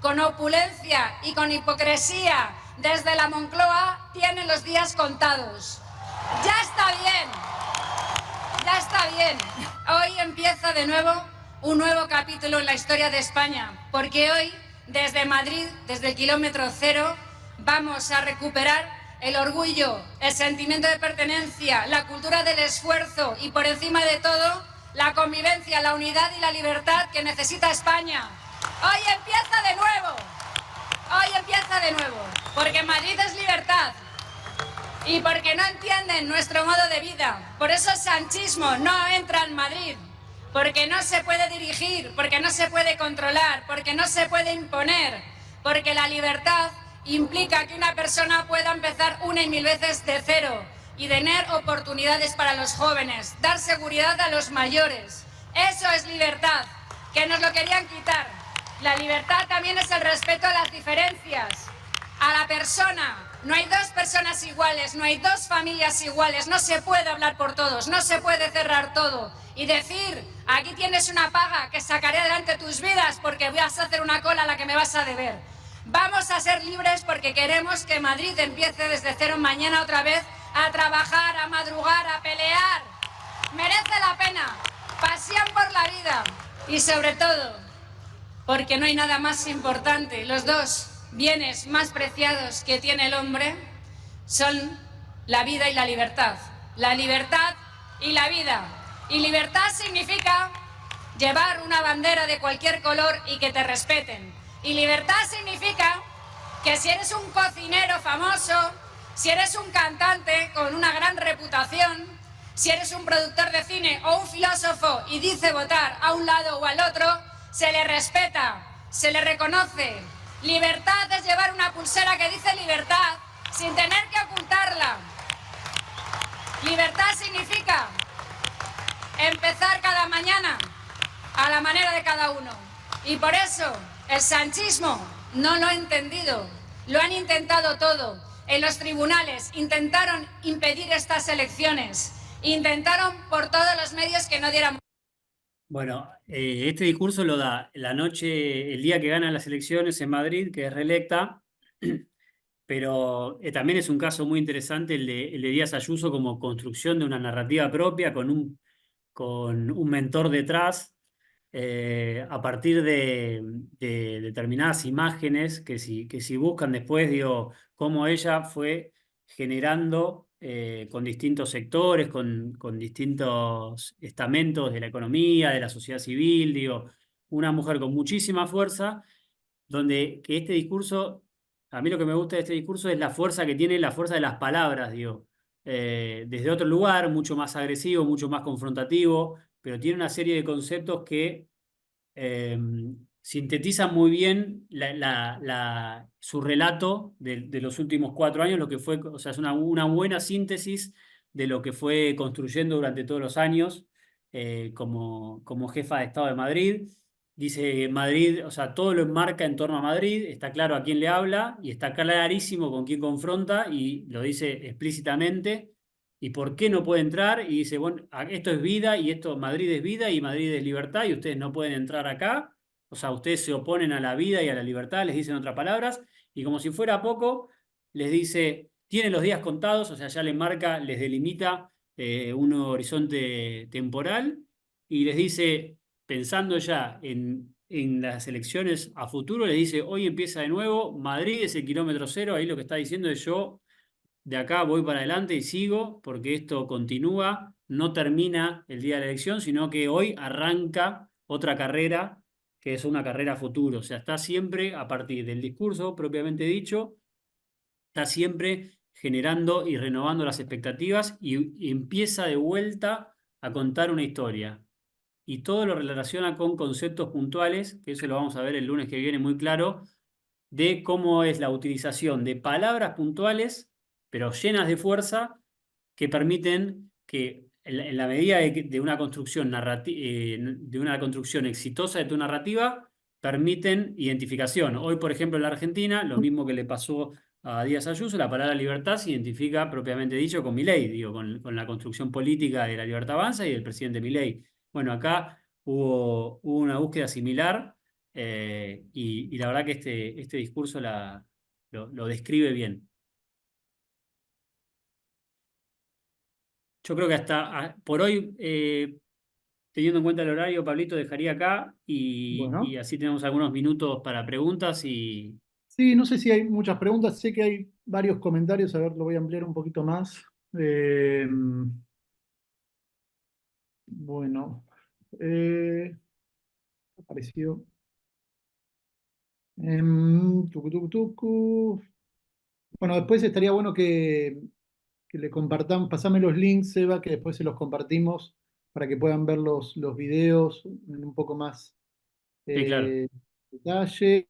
con opulencia y con hipocresía desde la Moncloa tienen los días contados. ¡Ya está bien! ¡Ya está bien! Hoy empieza de nuevo un nuevo capítulo en la historia de España, porque hoy, desde Madrid, desde el kilómetro cero, vamos a recuperar el orgullo, el sentimiento de pertenencia, la cultura del esfuerzo y, por encima de todo, la convivencia, la unidad y la libertad que necesita España. Hoy empieza de nuevo. Hoy empieza de nuevo, porque Madrid es libertad y porque no entienden nuestro modo de vida. Por eso el sanchismo no entra en Madrid, porque no se puede dirigir, porque no se puede controlar, porque no se puede imponer, porque la libertad implica que una persona pueda empezar 1 y 1000 veces de cero y tener oportunidades para los jóvenes, dar seguridad a los mayores. Eso es libertad, que nos lo querían quitar. La libertad también es el respeto a las diferencias, a la persona. No hay 2 personas iguales, no hay 2 familias iguales, no se puede hablar por todos, no se puede cerrar todo y decir, aquí tienes una paga que sacaré adelante tus vidas porque vas a hacer una cola a la que me vas a deber. Vamos a ser libres porque queremos que Madrid empiece desde cero mañana otra vez a trabajar, a madrugar, a pelear. Merece la pena. Pasión por la vida. Y sobre todo, porque no hay nada más importante. Los dos bienes más preciados que tiene el hombre son la vida y la libertad. La libertad y la vida. Y libertad significa llevar una bandera de cualquier color y que te respeten. Y libertad significa que si eres un cocinero famoso, si eres un cantante con una gran reputación, si eres un productor de cine o un filósofo y dice votar a un lado o al otro, se le respeta, se le reconoce. Libertad es llevar una pulsera que dice libertad sin tener que ocultarla. Libertad significa empezar cada mañana a la manera de cada uno. Y por eso el sanchismo no lo ha entendido. Lo han intentado todo. En los tribunales intentaron impedir estas elecciones. Intentaron por todos los medios que no dieran. Bueno, este discurso lo da la noche, el día que ganan las elecciones en Madrid, que es reelecta, pero también es un caso muy interesante el de Díaz Ayuso como construcción de una narrativa propia con un mentor detrás, a partir de determinadas imágenes que si buscan después, digo, cómo ella fue generando con distintos sectores, con distintos estamentos de la economía, de la sociedad civil, digo, una mujer con muchísima fuerza, donde que este discurso, a mí lo que me gusta de este discurso es la fuerza que tiene, la fuerza de las palabras, digo, desde otro lugar, mucho más agresivo, mucho más confrontativo, pero tiene una serie de conceptos que eh, sintetizan muy bien su relato de los últimos 4 años, lo que fue, o sea, es una buena síntesis de lo que fue construyendo durante todos los años como jefa de Estado de Madrid. Dice Madrid, o sea, todo lo enmarca en torno a Madrid, está claro a quién le habla y está clarísimo con quién confronta y lo dice explícitamente. ¿Y por qué no puede entrar? Y dice, bueno, esto es vida y esto, Madrid es vida y Madrid es libertad y ustedes no pueden entrar acá. O sea, ustedes se oponen a la vida y a la libertad, les dicen otras palabras. Y como si fuera poco, les dice, tienen los días contados, o sea, ya les marca, les delimita un horizonte temporal y les dice, pensando ya en las elecciones a futuro, les dice, hoy empieza de nuevo, Madrid es el kilómetro cero, ahí lo que está diciendo es yo de acá voy para adelante y sigo porque esto continúa, no termina el día de la elección, sino que hoy arranca otra carrera que es una carrera futuro. O sea, está siempre a partir del discurso propiamente dicho, está siempre generando y renovando las expectativas y empieza de vuelta a contar una historia. Y todo lo relaciona con conceptos puntuales, que eso lo vamos a ver el lunes que viene muy claro, de cómo es la utilización de palabras puntuales, pero llenas de fuerza, que permiten que en la medida de una construcción de una construcción exitosa de tu narrativa, permiten identificación. Hoy, por ejemplo, en la Argentina, lo mismo que le pasó a Díaz Ayuso, la palabra libertad se identifica propiamente dicho con Milei, digo, con la construcción política de la Libertad Avanza y del presidente Milei. Bueno, acá hubo una búsqueda similar y la verdad que este discurso lo describe bien. Yo creo que hasta por hoy, teniendo en cuenta el horario, Pablito, dejaría acá y Bueno, así tenemos algunos minutos para preguntas y sí, no sé si hay muchas preguntas, sé que hay varios comentarios, a ver, lo voy a ampliar un poquito más. Bueno, apareció. Tucu, tucu, tucu. Bueno, después estaría bueno que le compartan, pasame los links, Eva, que después se los compartimos para que puedan ver los videos en un poco más sí, claro. detalle. A ver si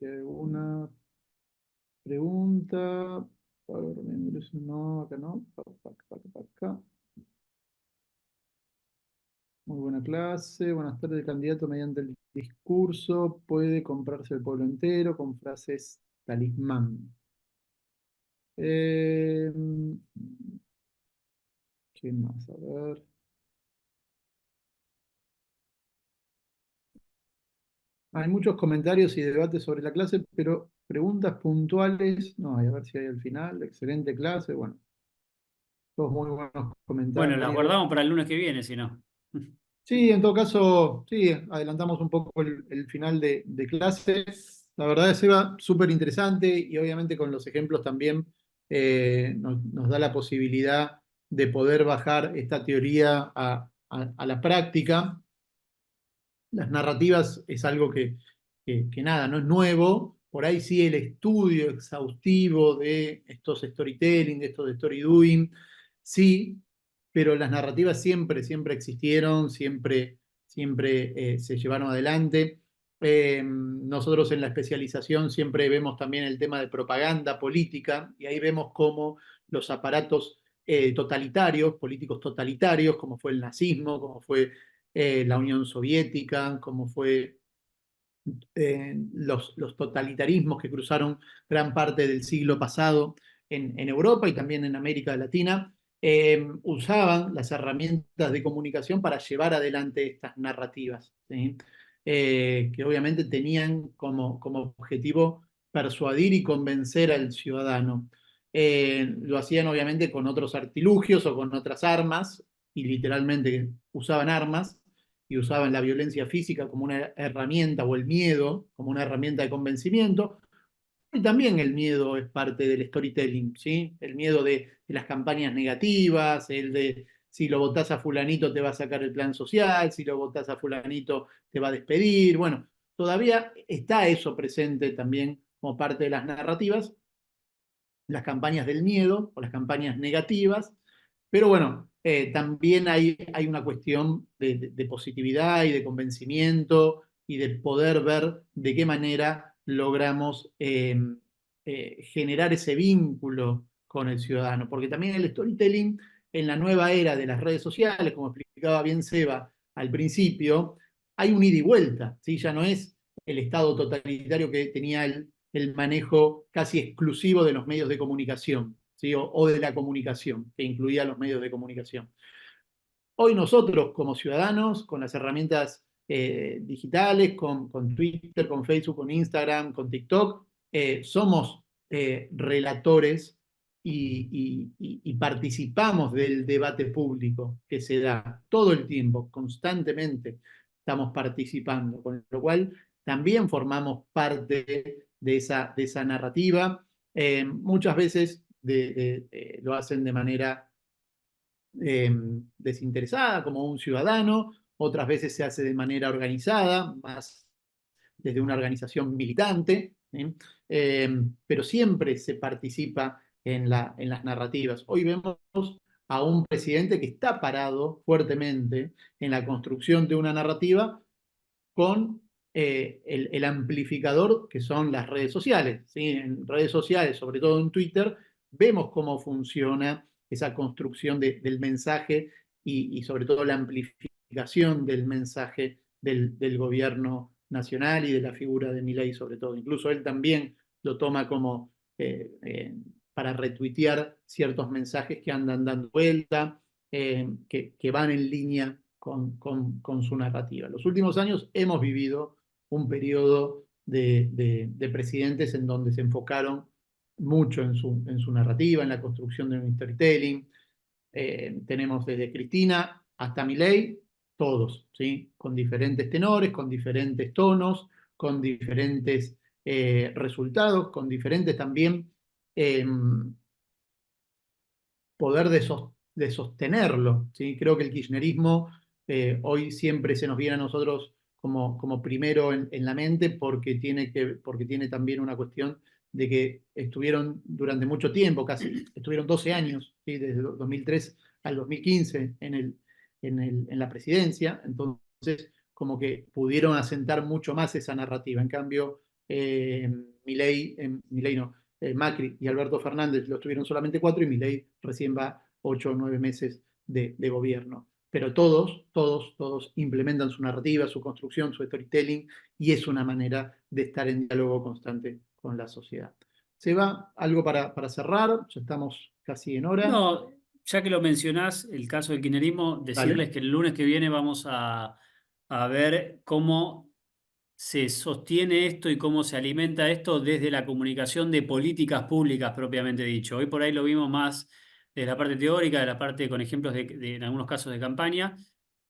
hay alguna pregunta. A ver, no, acá no. Para acá. Muy buena clase. Buenas tardes, el candidato mediante el discurso puede comprarse el pueblo entero con frases talismán. Eh, ¿Qué más? A ver. Hay muchos comentarios y debates sobre la clase, pero preguntas puntuales, no, hay, a ver si hay al final. Excelente clase, bueno, todos muy buenos Bueno, las comentarios. guardamos para el lunes que viene, si no. Sí, en todo caso, sí, adelantamos un poco el final de clase. La verdad es que va súper interesante y obviamente con los ejemplos también nos da la posibilidad de poder bajar esta teoría a la práctica. Las narrativas es algo que nada, no es nuevo. Por ahí sí el estudio exhaustivo de estos storytelling, de estos story doing, sí, pero las narrativas siempre existieron, siempre se llevaron adelante. Nosotros en la especialización siempre vemos también el tema de propaganda política y ahí vemos cómo los aparatos totalitarios, políticos totalitarios, como fue el nazismo, como fue la Unión Soviética, como fue los totalitarismos que cruzaron gran parte del siglo pasado en Europa y también en América Latina, usaban las herramientas de comunicación para llevar adelante estas narrativas, ¿sí? Que obviamente tenían como objetivo persuadir y convencer al ciudadano. Lo hacían obviamente con otros artilugios o con otras armas, y literalmente usaban armas, y usaban la violencia física como una herramienta o el miedo como una herramienta de convencimiento. Y también el miedo es parte del storytelling, ¿sí? El miedo de las campañas negativas, el de si lo votás a fulanito te va a sacar el plan social, si lo votás a fulanito te va a despedir. Bueno, todavía está eso presente también como parte de las narrativas, las campañas del miedo o las campañas negativas, pero bueno, también hay una cuestión de positividad y de convencimiento y de poder ver de qué manera logramos generar ese vínculo con el ciudadano, porque también el storytelling en la nueva era de las redes sociales, como explicaba bien Seba al principio, hay un ida y vuelta, ¿sí? Ya no es el estado totalitario que tenía el manejo casi exclusivo de los medios de comunicación, ¿sí? O de la comunicación, que incluía los medios de comunicación. Hoy nosotros, como ciudadanos, con las herramientas digitales, con Twitter, con Facebook, con Instagram, con TikTok, somos relatores y participamos del debate público que se da todo el tiempo, constantemente estamos participando, con lo cual también formamos parte de esa narrativa. Muchas veces lo hacen de manera desinteresada, como un ciudadano, otras veces se hace de manera organizada, más desde una organización militante, ¿sí? Pero siempre se participa en las narrativas. Hoy vemos a un presidente que está parado fuertemente en la construcción de una narrativa con el amplificador que son las redes sociales, ¿sí? En redes sociales, sobre todo en Twitter, vemos cómo funciona esa construcción del mensaje y sobre todo la amplificación del mensaje del gobierno nacional y de la figura de Milei sobre todo. Incluso él también lo toma como para retuitear ciertos mensajes que andan dando vuelta, que van en línea con su narrativa. En los últimos años hemos vivido un periodo de presidentes en donde se enfocaron mucho en su narrativa, en la construcción de un storytelling. Tenemos desde Cristina hasta Milei, todos, ¿sí? Con diferentes tenores, con diferentes tonos, con diferentes resultados, con diferentes también poder de sostenerlo, ¿sí? Creo que el kirchnerismo hoy siempre se nos viene a nosotros como primero en la mente porque tiene también una cuestión de que estuvieron durante mucho tiempo, casi estuvieron 12 años, ¿sí? Desde 2003 al 2015 en la presidencia, entonces como que pudieron asentar mucho más esa narrativa. En cambio, Milei no, Macri y Alberto Fernández lo estuvieron solamente 4 y Milei recién va 8 o 9 meses de gobierno. Pero todos implementan su narrativa, su construcción, su storytelling y es una manera de estar en diálogo constante con la sociedad. Seba, algo para cerrar, ya estamos casi en hora. No, ya que lo mencionás, el caso del kirchnerismo, decirles Dale. que el lunes que viene vamos a ver cómo se sostiene esto y cómo se alimenta esto desde la comunicación de políticas públicas propiamente dicho. Hoy por ahí lo vimos más de la parte teórica, de la parte con ejemplos en algunos casos de campaña,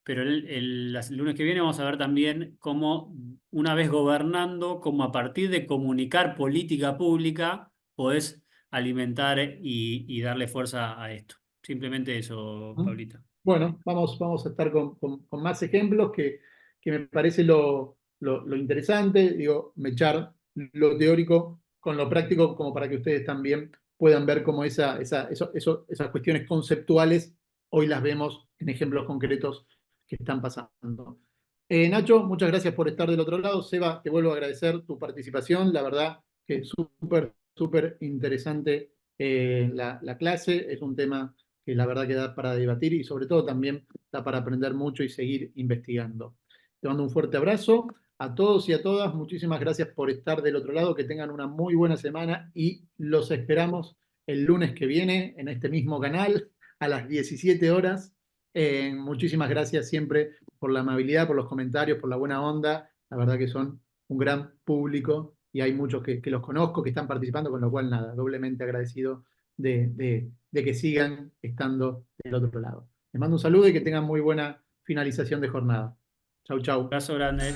pero el lunes que viene vamos a ver también cómo una vez gobernando, cómo a partir de comunicar política pública podés alimentar y darle fuerza a esto. Simplemente eso, Pablito. Bueno, vamos a estar con más ejemplos que me parece lo interesante, digo, mechar lo teórico con lo práctico como para que ustedes también puedan ver cómo esas cuestiones conceptuales hoy las vemos en ejemplos concretos que están pasando. Nacho, muchas gracias por estar del otro lado. Seba, te vuelvo a agradecer tu participación. La verdad que súper interesante la clase. Es un tema que la verdad que da para debatir y sobre todo también da para aprender mucho y seguir investigando. Te mando un fuerte abrazo a todos y a todas. Muchísimas gracias por estar del otro lado. Que tengan una muy buena semana y los esperamos el lunes que viene en este mismo canal a las 17 horas. Muchísimas gracias siempre por la amabilidad, por los comentarios, por la buena onda. La verdad que son un gran público y hay muchos que los conozco, que están participando, con lo cual nada, doblemente agradecido de que sigan estando del otro lado. Les mando un saludo y que tengan muy buena finalización de jornada. Chau, chau. Abrazo grande.